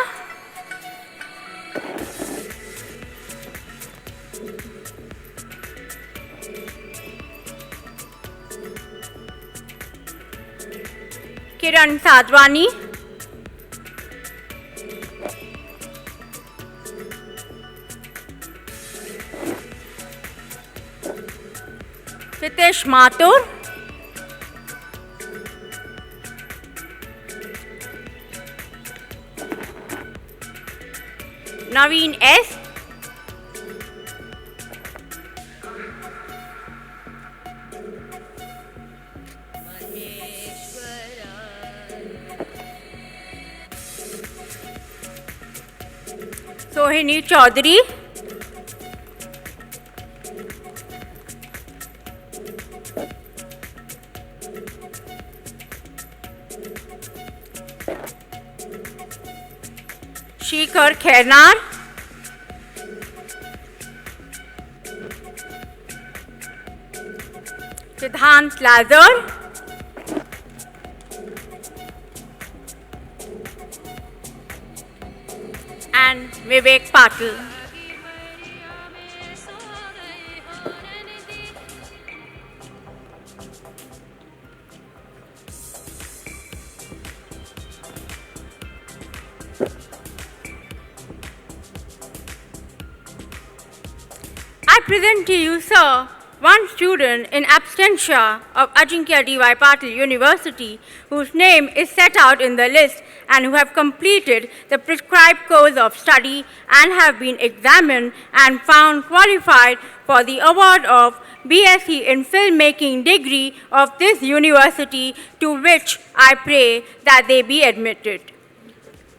Kiran Sadwani, Sitish Mathur, Naveen S, Sohini Chaudhary, Shikhar Khernar, Siddhant Lazar, and Vivek Patil. I present to you, sir, one student in absentia of Ajeenkya DY Patil University, whose name is set out in the list and who have completed the prescribed course of study and have been examined and found qualified for the award of BSc in Filmmaking degree of this university, to which I pray that they be admitted.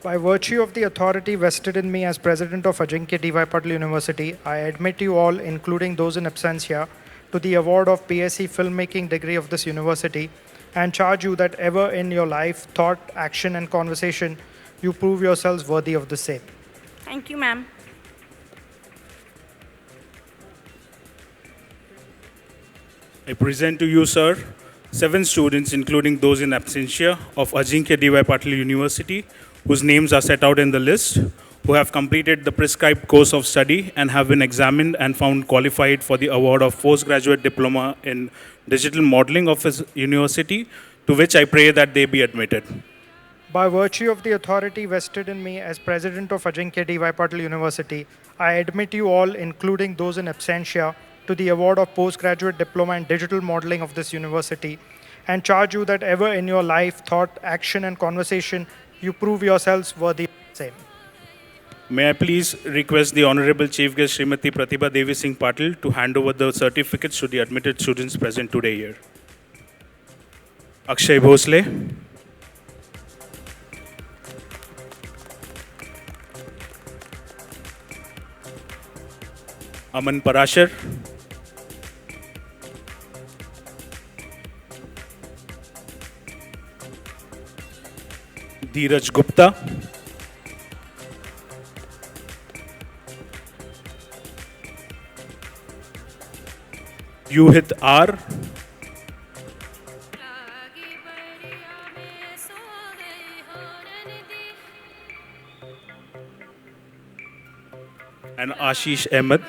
By virtue of the authority vested in me as President of Ajeenkya DY Patil University, I admit you all, including those in absentia, to the award of BSc Filmmaking degree of this university, and charge you that ever in your life, thought, action, and conversation, you prove yourselves worthy of the same. Thank you, ma'am. I present to you, sir, 7 students, including those in absentia, of Ajeenkya DY Patil University, whose names are set out in the list, who have completed the prescribed course of study and have been examined and found qualified for the award of postgraduate diploma in digital modeling of his university, to which I pray that they be admitted. By virtue of the authority vested in me as President of Ajeenkya DY Patil University, I admit you all, including those in absentia, to the award of postgraduate diploma in digital modeling of this university, and charge you that ever in your life, thought, action, and conversation, you prove yourselves worthy of the same. May I please request the Honorable Chief Guest Srimati Pratibha Devi Singh Patil to hand over the certificates to the admitted students present today here. Akshay Bhosle, Aman Parashar, Dheeraj Gupta, Yuhit R, and Ashish Ahmed.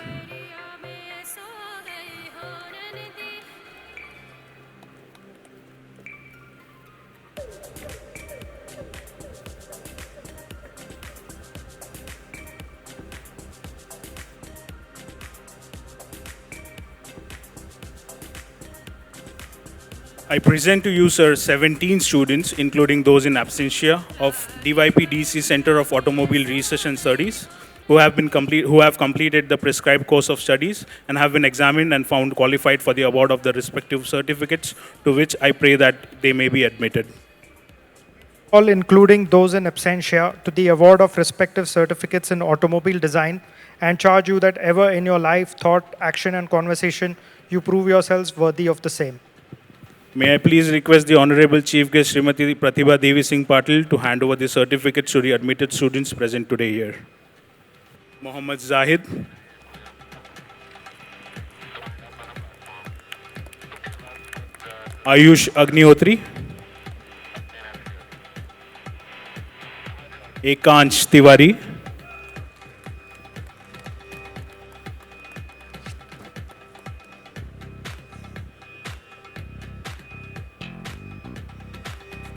I present to you, sir, 17 students, including those in absentia, of DYP-DC Center of Automobile Research and Studies, who have completed the prescribed course of studies and have been examined and found qualified for the award of the respective certificates, to which I pray that they may be admitted. All, including those in absentia, to the award of respective certificates in automobile design, and charge you that ever in your life, thought, action, and conversation, you prove yourselves worthy of the same. May I please request the Honorable Chief Guest Srimati Pratibha Devi Singh Patil to hand over the certificates to the admitted students present today here. Mohammad Zahid, Ayush Agnihotri, Ekansh Tiwari,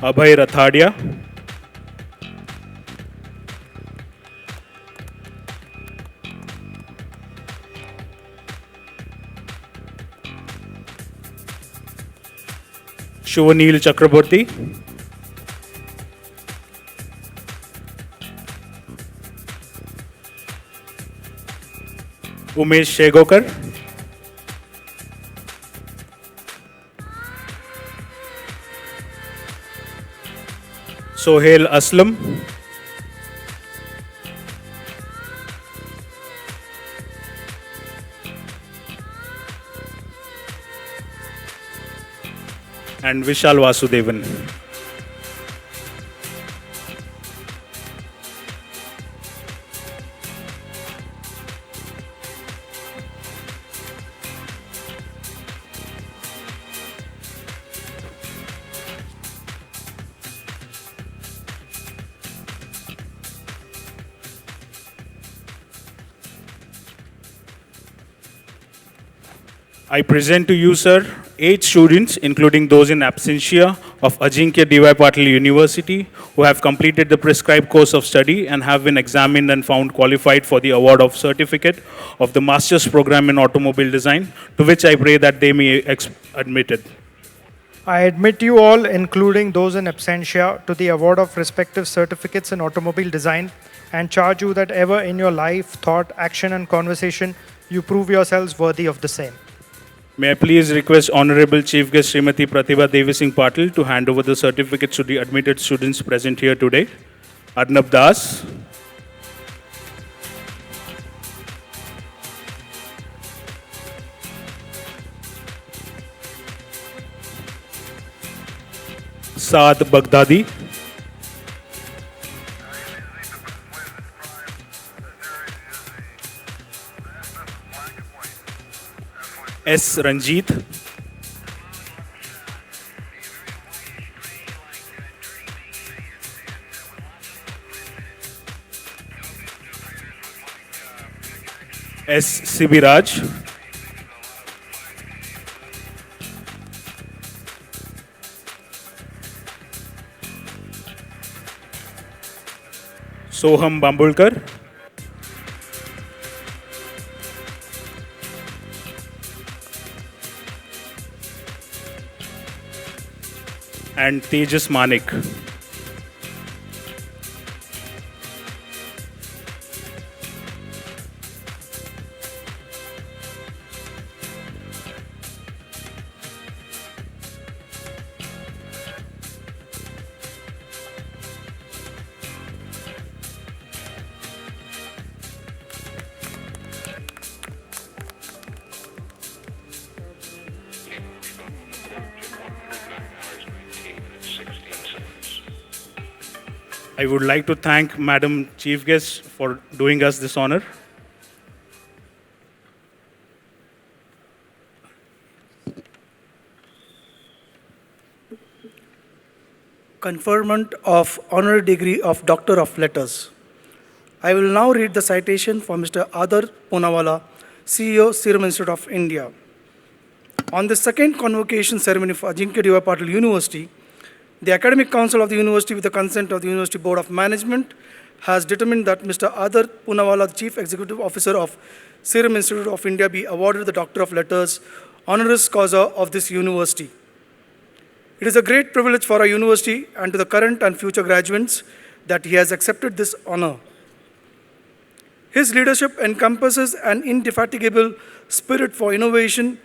Abhay Rathadia, Shubhanil Chakraborty, Umesh Shegokar, Sohail Aslam, and Vishal Vasudevan. I present to you, sir, 8 students, including those in absentia, of Ajeenkya DY Patil University, who have completed the prescribed course of study and have been examined and found qualified for the award of certificate of the master's program in automobile design, to which I pray that they may be admitted. I admit you all, including those in absentia, to the award of respective certificates in automobile design and charge you that ever in your life, thought, action, and conversation you prove yourselves worthy of the same. May I please request Honorable Chief Guest Srimati Pratibha Devi Singh Patil to hand over the certificates to the admitted students present here today. Arnab Das, Saad Baghdadi, S. Ranjit, S. Sibiraj, Soham Bambulkar, and Tejas Manik. I would like to thank Madam Chief Guest for doing us this honor. Conferment of honorary degree of Doctor of Letters. I will now read the citation for Mr. Adar Poonawalla, CEO, Serum Institute of India. On the second convocation ceremony for Ajeenkya DY Patil University, the Academic Council of the University, with the consent of the University Board of Management, has determined that Mr. Adar Poonawalla, the Chief Executive Officer of Serum Institute of India, be awarded the Doctor of Letters honoris causa of this university. It is a great privilege for our university and to the current and future graduates that he has accepted this honor. His leadership encompasses an indefatigable spirit for innovation,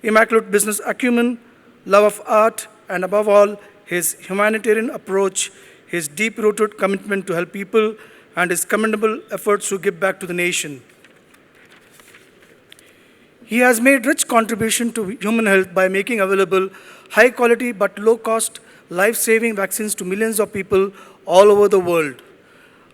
immaculate business acumen, love of art, and above all, his humanitarian approach, his deep-rooted commitment to help people, and his commendable efforts to give back to the nation. He has made rich contribution to human health by making available high-quality but low-cost life-saving vaccines to millions of people all over the world.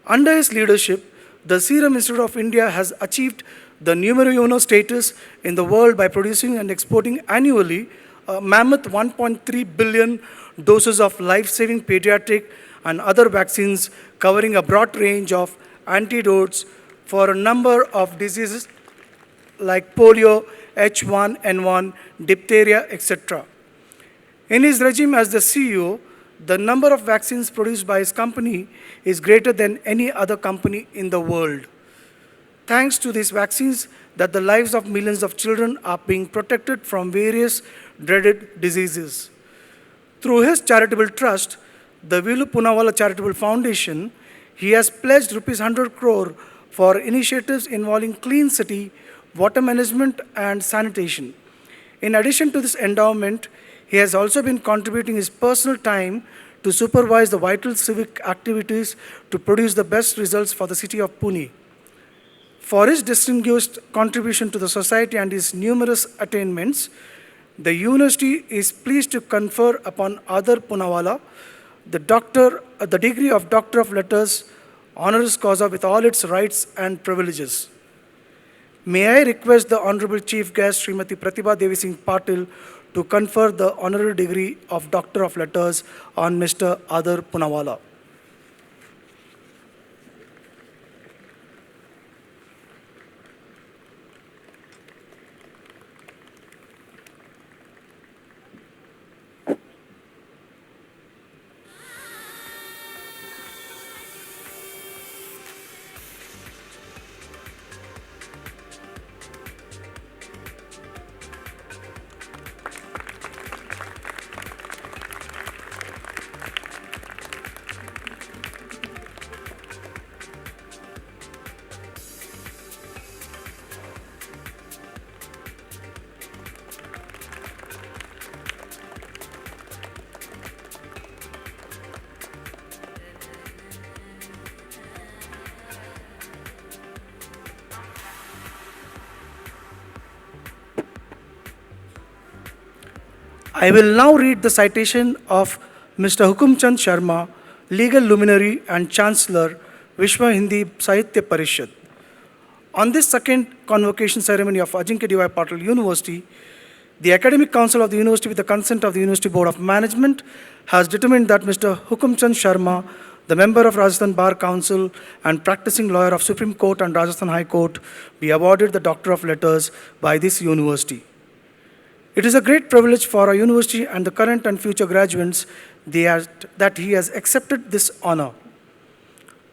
Under his leadership, the Serum Institute of India has achieved the numero uno status in the world by producing and exporting annually a mammoth 1.3 billion doses of life-saving pediatric and other vaccines covering a broad range of antidotes for a number of diseases like polio, H1N1, diphtheria, etc. In his regime as the CEO, The number of vaccines produced by his company is greater than any other company in the world. Thanks to these vaccines, that the lives of millions of children are being protected from various dreaded diseases. Through his charitable trust, the Vilu Punawala Charitable Foundation, he has pledged rupees 100 crore for initiatives involving clean city, water management, and sanitation. In addition to this endowment, he has also been contributing his personal time to supervise the vital civic activities to produce the best results for the city of Pune. For his distinguished contribution to the society and his numerous attainments, the university is pleased to confer upon Adar Punawala the degree of Doctor of Letters, honoris causa with all its rights and privileges. May I request the Honorable Chief Guest, Srimati Pratibha Devi Singh Patil, to confer the honorary degree of Doctor of Letters on Mr. Adar Punawala. I will now read the citation of Mr. Hukumchand Sharma, legal luminary and Chancellor, Vishwa Hindi Sahitya Parishad. On this second convocation ceremony of Ajeenkya DY Patil University, the Academic Council of the University, with the consent of the University Board of Management, has determined that Mr. Hukumchand Sharma, the member of Rajasthan Bar Council and practicing lawyer of Supreme Court and Rajasthan High Court, be awarded the Doctor of Letters by this university. It is a great privilege for our university and the current and future graduates that he has accepted this honor.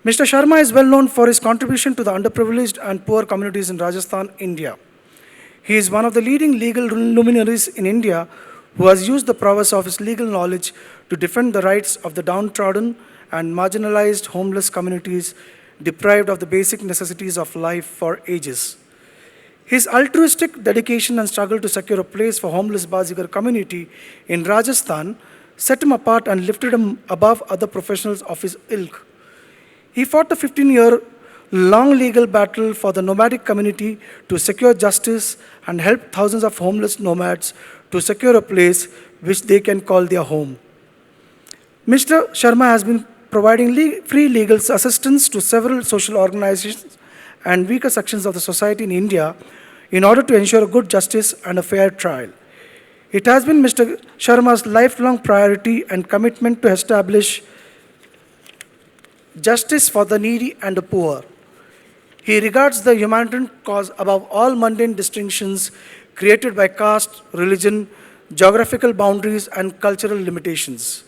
Mr. Sharma is well known for his contribution to the underprivileged and poor communities in Rajasthan, India. He is one of the leading legal luminaries in India who has used the prowess of his legal knowledge to defend the rights of the downtrodden and marginalized homeless communities deprived of the basic necessities of life for ages. His altruistic dedication and struggle to secure a place for homeless Bazigar community in Rajasthan set him apart and lifted him above other professionals of his ilk. He fought a 15-year-long legal battle for the nomadic community to secure justice and helped thousands of homeless nomads to secure a place which they can call their home. Mr. Sharma has been providing free legal assistance to several social organizations and weaker sections of the society in India in order to ensure a good justice and a fair trial. It has been Mr. Sharma's lifelong priority and commitment to establish justice for the needy and the poor. He regards the humanitarian cause above all mundane distinctions created by caste, religion, geographical boundaries, and cultural limitations.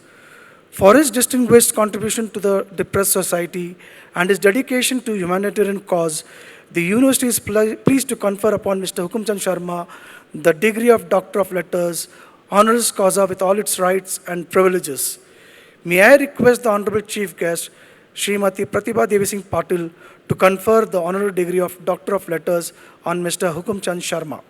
For his distinguished contribution to the depressed society and his dedication to humanitarian cause, the university is pleased to confer upon Mr. Hukumchand Sharma the degree of Doctor of Letters, honoris causa with all its rights and privileges. May I request the Honorable Chief Guest, Srimati Pratibha Devi Singh Patil, to confer the honorary degree of Doctor of Letters on Mr. Hukumchand Sharma.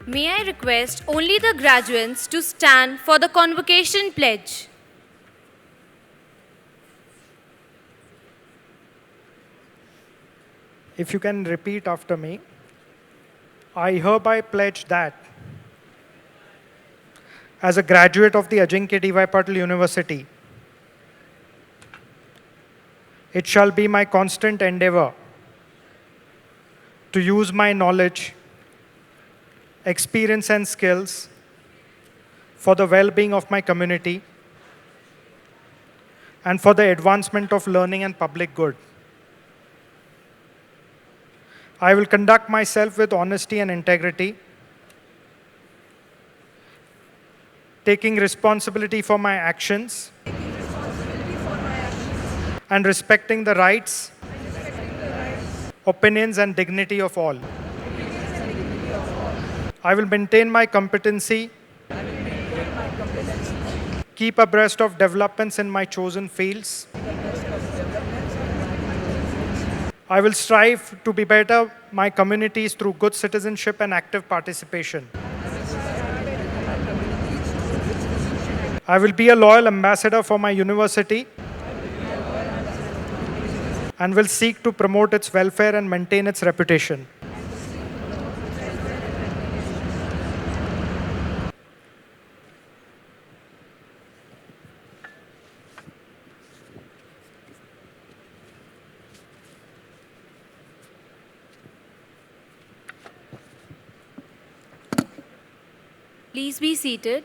May I request only the graduates to stand for the convocation pledge. If you can repeat after me. I hereby pledge that as a graduate of the Ajeenkya DY Patil University, it shall be my constant endeavor to use my knowledge, experience and skills for the well-being of my community and for the advancement of learning and public good. I will conduct myself with honesty and integrity, taking responsibility for my actions and respecting the rights, opinions and dignity of all. I will maintain my competency, keep abreast of developments in my chosen fields. I will strive to be better my communities through good citizenship and active participation. I will be a loyal ambassador for my university and will seek to promote its welfare and maintain its reputation. Please be seated.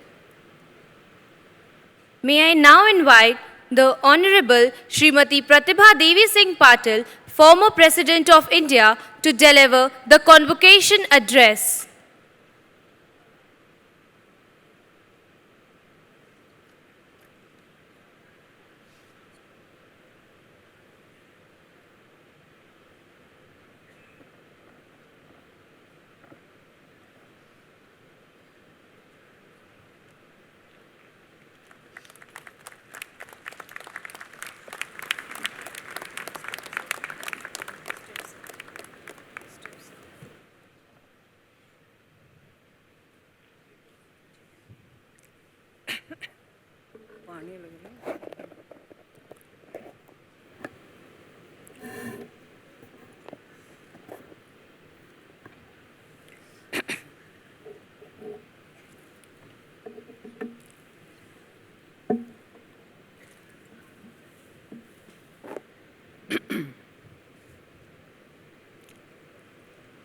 May I now invite the Honorable Srimati Pratibha Devi Singh Patil, former President of India, to deliver the convocation address.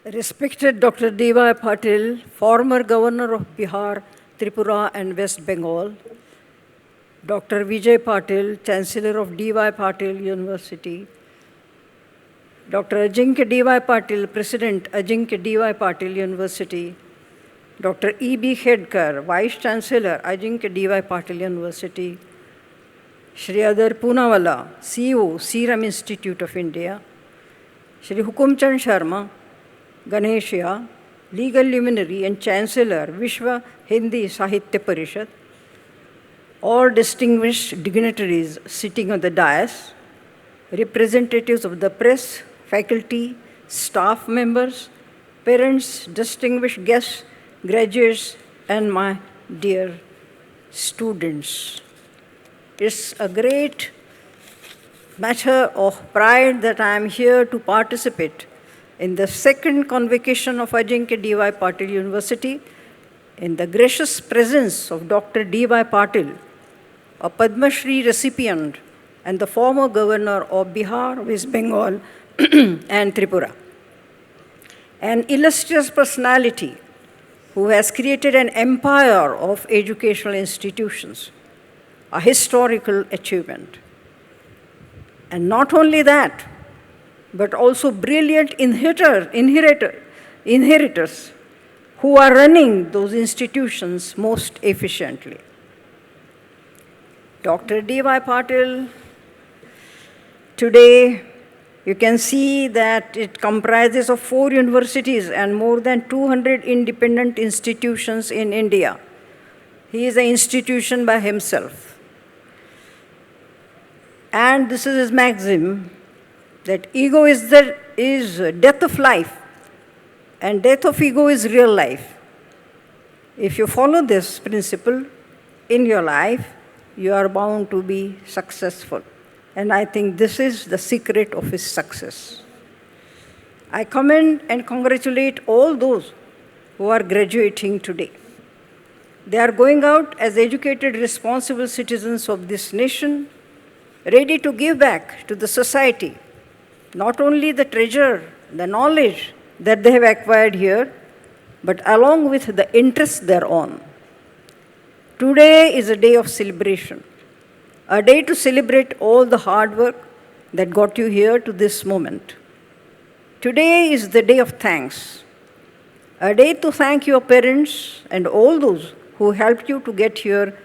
Respected Dr. DY Patil, former Governor of Bihar, Tripura and West Bengal, Dr. Vijay Patil, Chancellor of DY Patil University, Dr. Ajeenkya DY Patil, President Ajeenkya DY Patil University, Dr. E.B. Khedkar, Vice Chancellor Ajeenkya DY Patil University, Shri Adar Poonawalla, CEO, Serum Institute of India, Shri Hukumchand Sharma, Ganeshya, legal luminary and Chancellor, Vishwa Hindi Sahitya Parishad, all distinguished dignitaries sitting on the dais, representatives of the press, faculty, staff members, parents, distinguished guests, graduates, and my dear students. It's a great matter of pride that I am here to participate in the second convocation of Ajeenkya DY Patil University in the gracious presence of Dr. DY Patil, a Padma Shri recipient and the former governor of Bihar, West Bengal, and Tripura. An illustrious personality who has created an empire of educational institutions, a historical achievement. And not only that, but also brilliant inheritors who are running those institutions most efficiently. Dr. DY Patil, today you can see that it comprises of 4 universities and more than 200 independent institutions in India. He is an institution by himself. And this is his maxim, that ego is death of life, and death of ego is real life. If you follow this principle in your life, you are bound to be successful. And I think this is the secret of his success. I commend and congratulate all those who are graduating today. They are going out as educated, responsible citizens of this nation, ready to give back to the society not only the treasure, the knowledge that they have acquired here, but along with the interest thereon. Today is a day of celebration, a day to celebrate all the hard work that got you here to this moment. Today is the day of thanks, a day to thank your parents and all those who helped you to get here,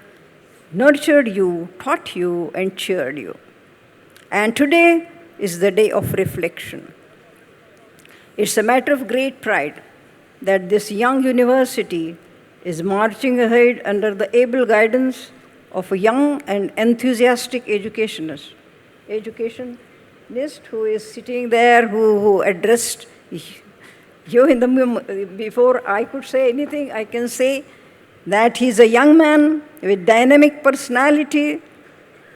nurtured you, taught you, and cheered you. And today is the day of reflection. It's a matter of great pride that this young university is marching ahead under the able guidance of a young and enthusiastic educationist who is sitting there, who addressed you in the before I could say anything. I can say that he's a young man with dynamic personality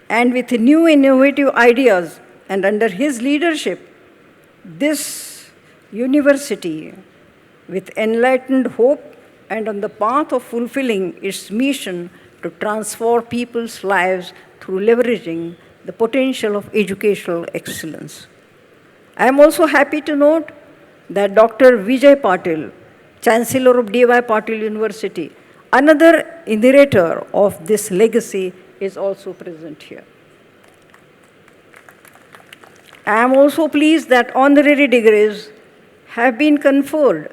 and with new innovative ideas. And under his leadership, this university, with enlightened hope and on the path of fulfilling its mission to transform people's lives through leveraging the potential of educational excellence. I am also happy to note that Dr. Vijay Patil, Chancellor of DY Patil University, another inheritor of this legacy, is also present here. I am also pleased that honorary degrees have been conferred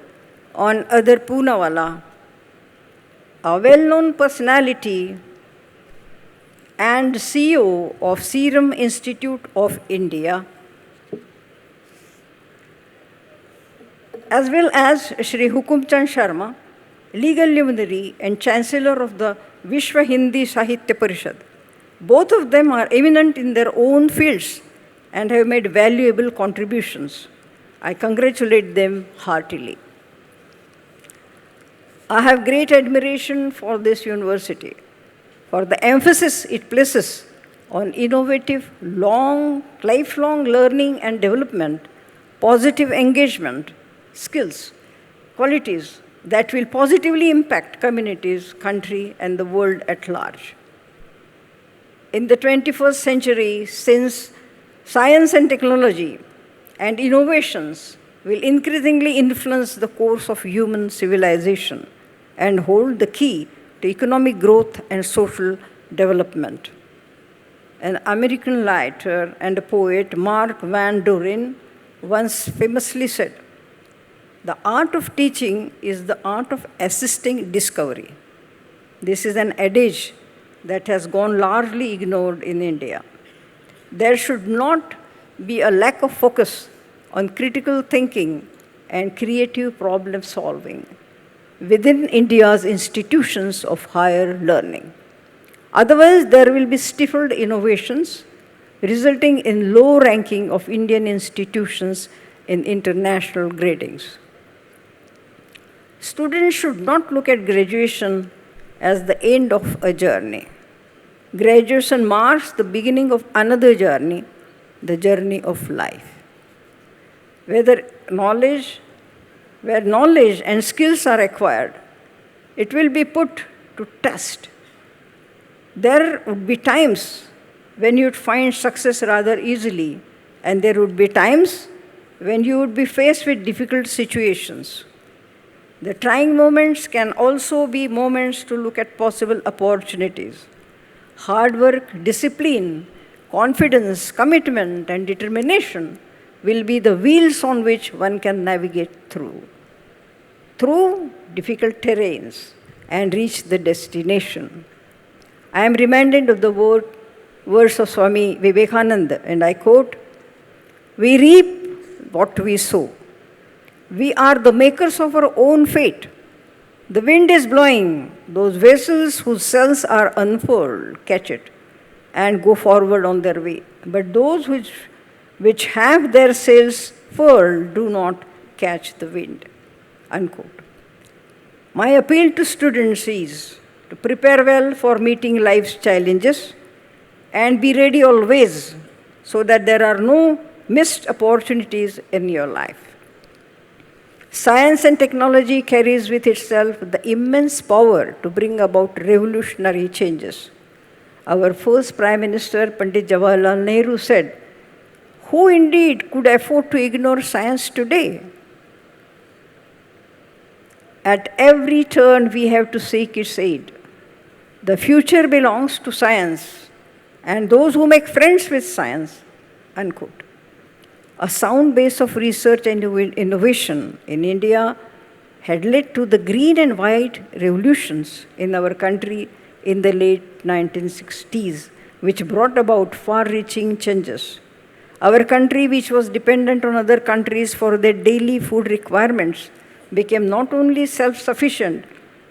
on Adar Poonawalla, a well-known personality and CEO of Serum Institute of India, as well as Shri Hukumchand Sharma, legal luminary and Chancellor of the Vishwa Hindi Sahitya Parishad. Both of them are eminent in their own fields and have made valuable contributions. I congratulate them heartily. I have great admiration for this university, for the emphasis it places on innovative, lifelong learning and development, positive engagement, skills, qualities that will positively impact communities, country, and the world at large. In the 21st century, since science and technology and innovations will increasingly influence the course of human civilization and hold the key to economic growth and social development. An American writer and a poet, Mark Van Doren, once famously said, "The art of teaching is the art of assisting discovery." This is an adage that has gone largely ignored in India. There should not be a lack of focus on critical thinking and creative problem solving within India's institutions of higher learning. Otherwise, there will be stifled innovations, resulting in low ranking of Indian institutions in international gradings. Students should not look at graduation as the end of a journey. Graduation marks the beginning of another journey, the journey of life. Where knowledge and skills are acquired, it will be put to test. There would be times when you would find success rather easily, and there would be times when you would be faced with difficult situations. The trying moments can also be moments to look at possible opportunities. Hard work, discipline, confidence, commitment, and determination will be the wheels on which one can navigate through difficult terrains and reach the destination. I am reminded of the words of Swami Vivekananda, and I quote, "We reap what we sow. We are the makers of our own fate. The wind is blowing. Those vessels whose sails are unfurled catch it and go forward on their way. But those which have their sails furled do not catch the wind." Unquote. My appeal to students is to prepare well for meeting life's challenges and be ready always so that there are no missed opportunities in your life. Science and technology carries with itself the immense power to bring about revolutionary changes. Our first Prime Minister, Pandit Jawaharlal Nehru, said, "Who indeed could afford to ignore science today?" At every turn, we have to seek its aid. The future belongs to science and those who make friends with science, unquote. A sound base of research and innovation in India had led to the green and white revolutions in our country in the late 1960s, which brought about far-reaching changes. Our country, which was dependent on other countries for their daily food requirements, became not only self-sufficient,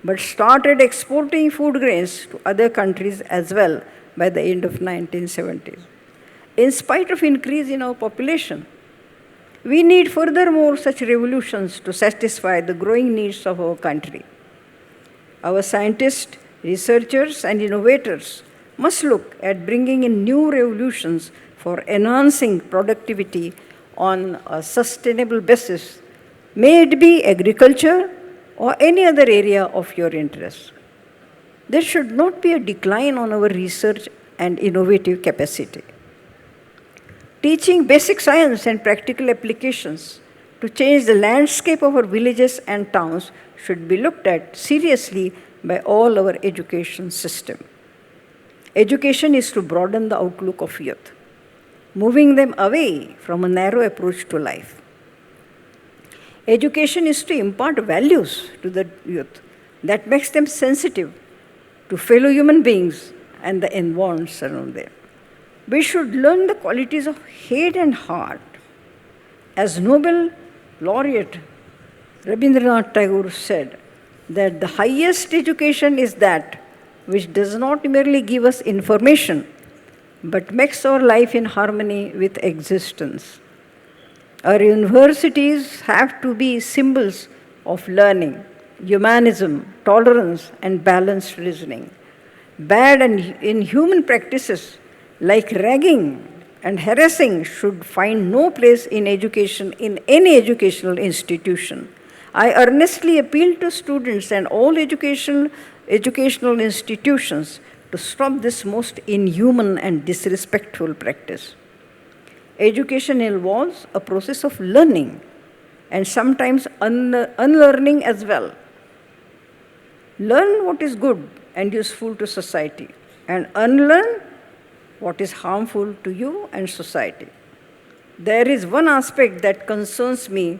but started exporting food grains to other countries as well by the end of 1970s. In spite of increase in our population, we need furthermore such revolutions to satisfy the growing needs of our country. Our scientists, researchers, and innovators must look at bringing in new revolutions for enhancing productivity on a sustainable basis, may it be agriculture or any other area of your interest. There should not be a decline on our research and innovative capacity. Teaching basic science and practical applications to change the landscape of our villages and towns should be looked at seriously by all our education system. Education is to broaden the outlook of youth, moving them away from a narrow approach to life. Education is to impart values to the youth that makes them sensitive to fellow human beings and the environment around them. We should learn the qualities of head and heart. As Nobel laureate Rabindranath Tagore said, that the highest education is that which does not merely give us information, but makes our life in harmony with existence. Our universities have to be symbols of learning, humanism, tolerance, and balanced reasoning. Bad and inhuman practices like ragging and harassing should find no place in education in any educational institution. I earnestly appeal to students and all educational institutions to stop this most inhuman and disrespectful practice. Education involves a process of learning and sometimes unlearning as well. Learn what is good and useful to society, and unlearn what is harmful to you and society. There is one aspect that concerns me,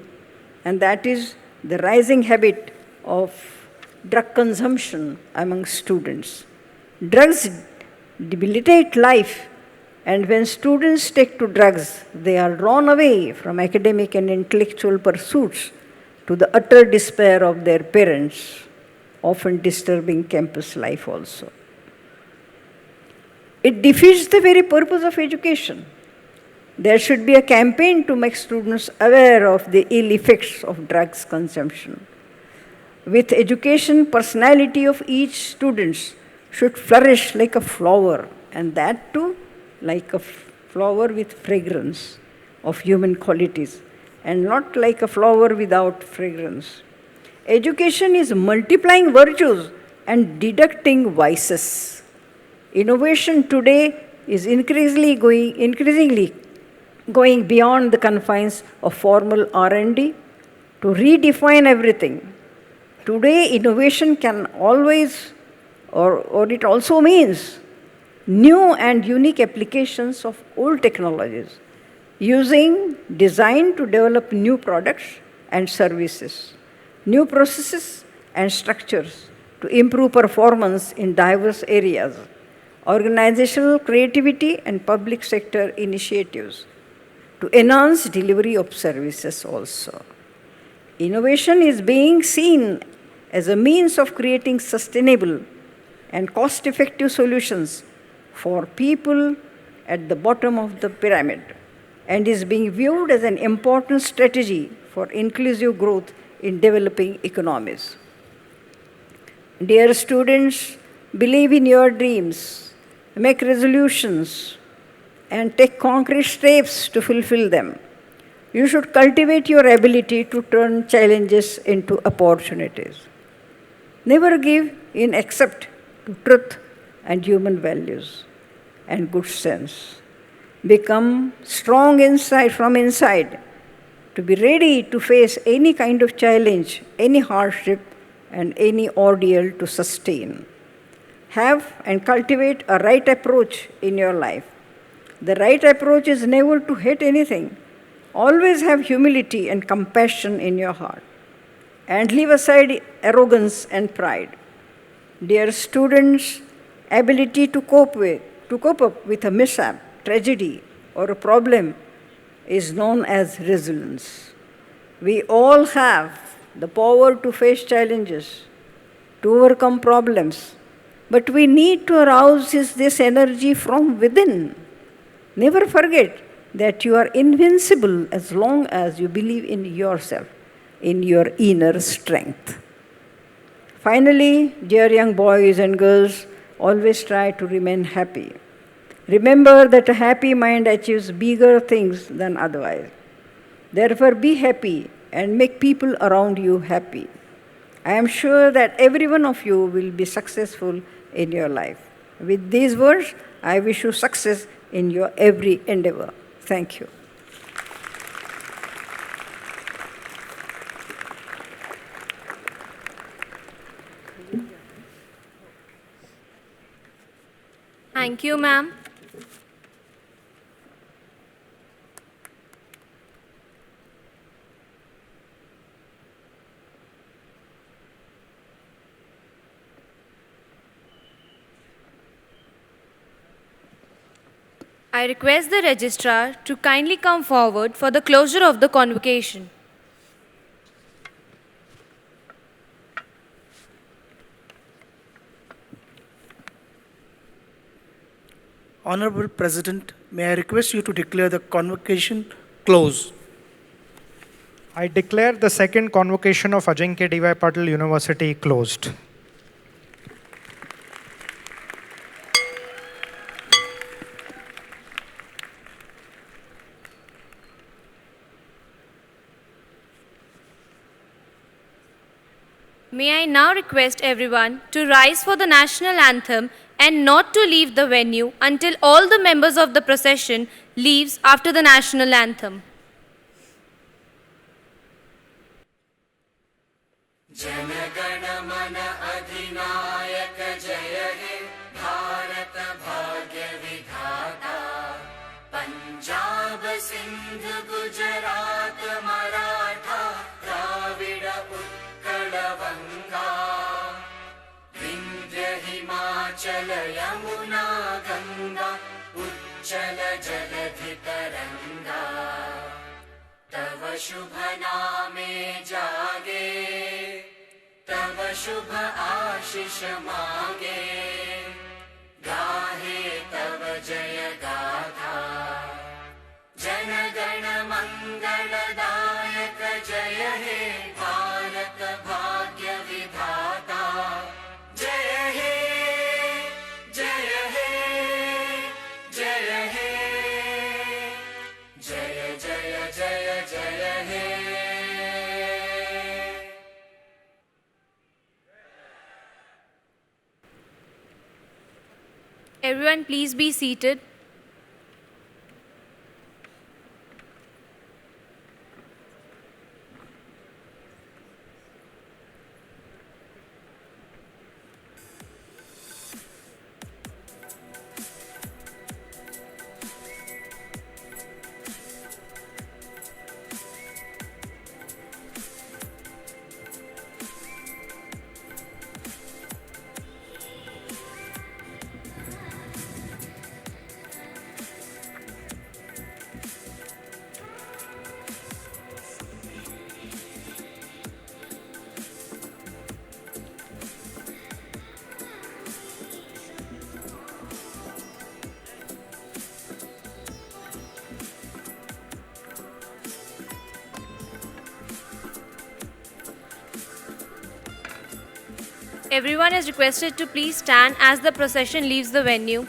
and that is the rising habit of drug consumption among students. Drugs debilitate life, and when students take to drugs, they are drawn away from academic and intellectual pursuits to the utter despair of their parents, often disturbing campus life also. It defeats the very purpose of education. There should be a campaign to make students aware of the ill effects of drugs consumption. With education, personality of each student should flourish like a flower, and that too like a flower with fragrance of human qualities, and not like a flower without fragrance. Education is multiplying virtues and deducting vices. Innovation today is increasingly going beyond the confines of formal R&D to redefine everything. Today, innovation can always, or it also means, new and unique applications of old technologies, using design to develop new products and services, new processes and structures to improve performance in diverse areas, organizational creativity and public sector initiatives to enhance delivery of services also. Innovation is being seen as a means of creating sustainable and cost-effective solutions for people at the bottom of the pyramid, and is being viewed as an important strategy for inclusive growth in developing economies. Dear students, believe in your dreams, make resolutions, and take concrete steps to fulfill them. You should cultivate your ability to turn challenges into opportunities. Never give in except to truth and human values and good sense. Become strong inside from inside to be ready to face any kind of challenge, any hardship, and any ordeal to sustain. Have and cultivate a right approach in your life. The right approach is never to hate anything. Always have humility and compassion in your heart. And leave aside arrogance and pride. Dear students, ability to cope up with a mishap, tragedy, or a problem is known as resilience. We all have the power to face challenges, to overcome problems, but we need to arouse this energy from within. Never forget that you are invincible as long as you believe in yourself, in your inner strength. Finally, dear young boys and girls, always try to remain happy. Remember that a happy mind achieves bigger things than otherwise. Therefore, be happy and make people around you happy. I am sure that every one of you will be successful in your life. With these words, I wish you success in your every endeavor. Thank you. Thank you, ma'am. I request the registrar to kindly come forward for the closure of the convocation. Honorable President, may I request you to declare the convocation closed? I declare the second convocation of Ajeenkya DY Patil University closed. May I now request everyone to rise for the national anthem and not to leave the venue until all the members of the procession leaves after the national anthem. Punjab Sindh Gujarat Maratha Dravid Utkal वंगा विंध्य हिमाचल यमुना गंगा उच्चल जलधि तरंगा तव शुभ नामे जागे तव शुभ आशीष मांगे गाहे तव जय गाथा जन गण मंगलदायक जय हे भारत भाग्य विधाता जय हे जय हे जय हे जय जय जय जय हे Everyone, please be seated. Everyone is requested to please stand as the procession leaves the venue.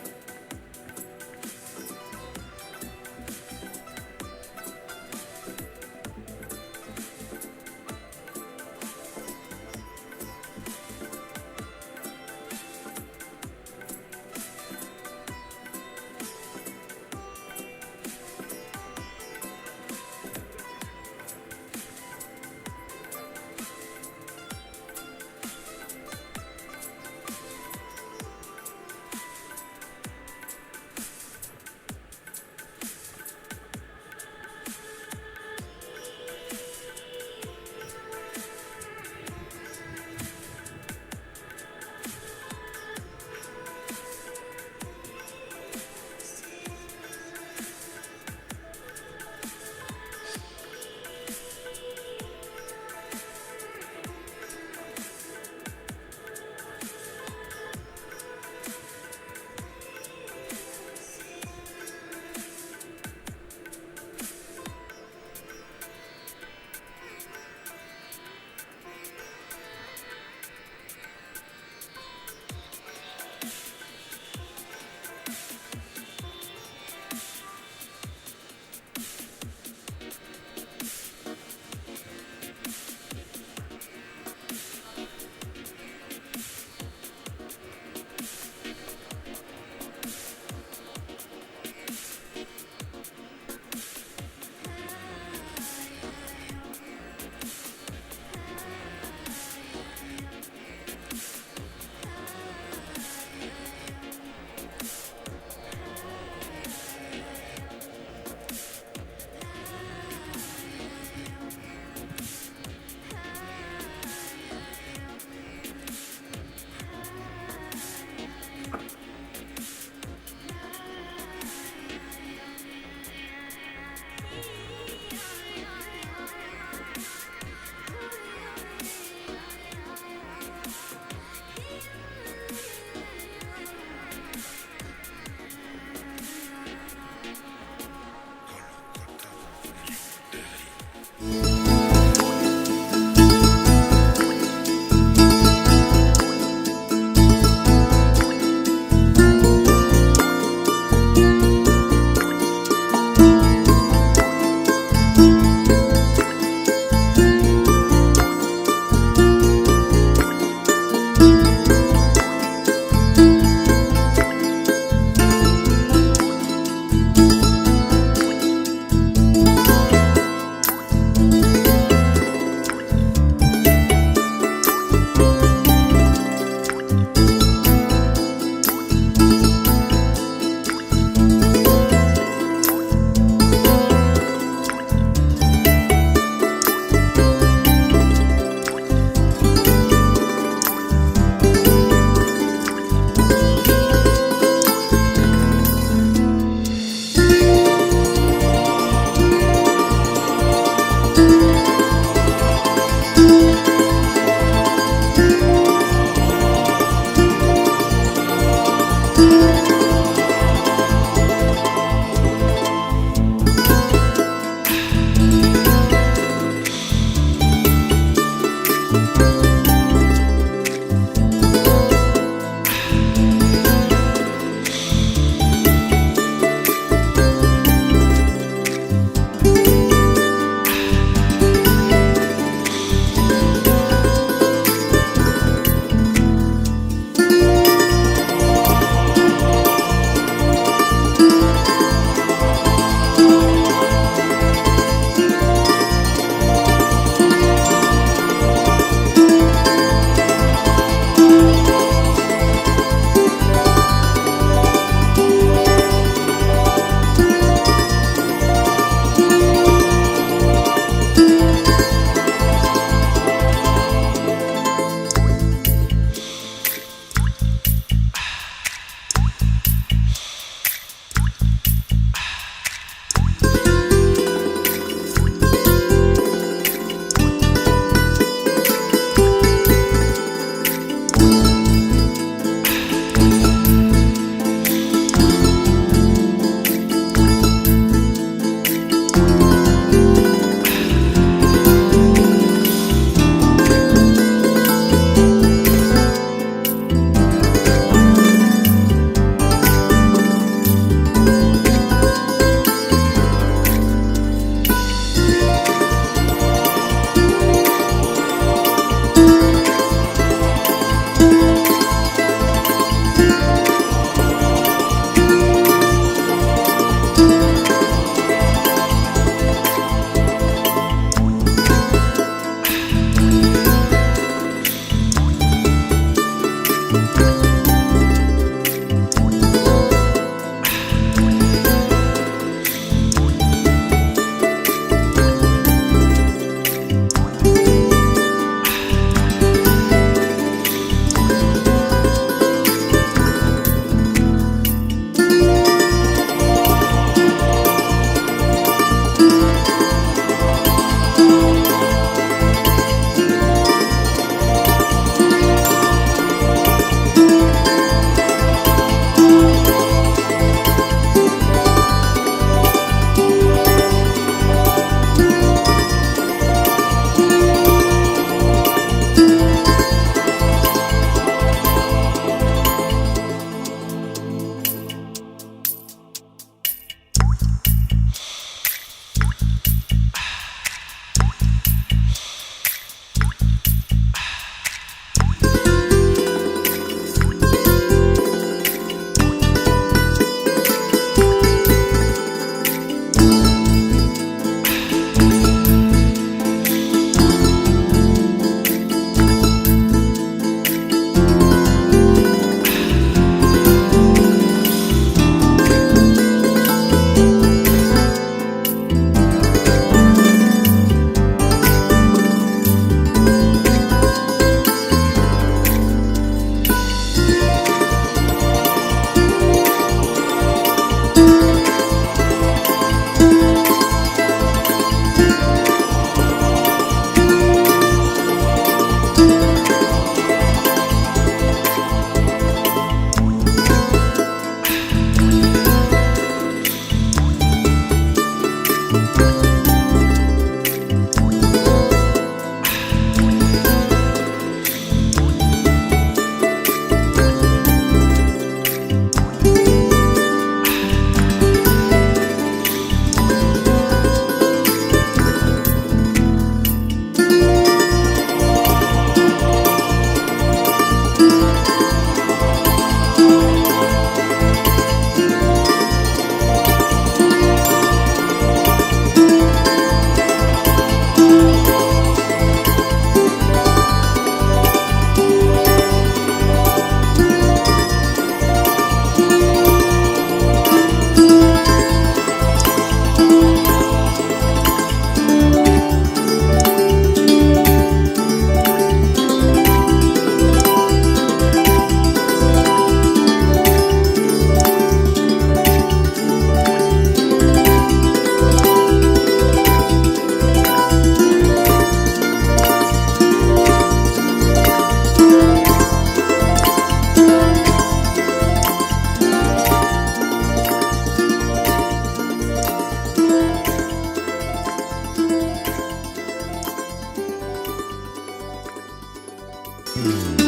Thank you.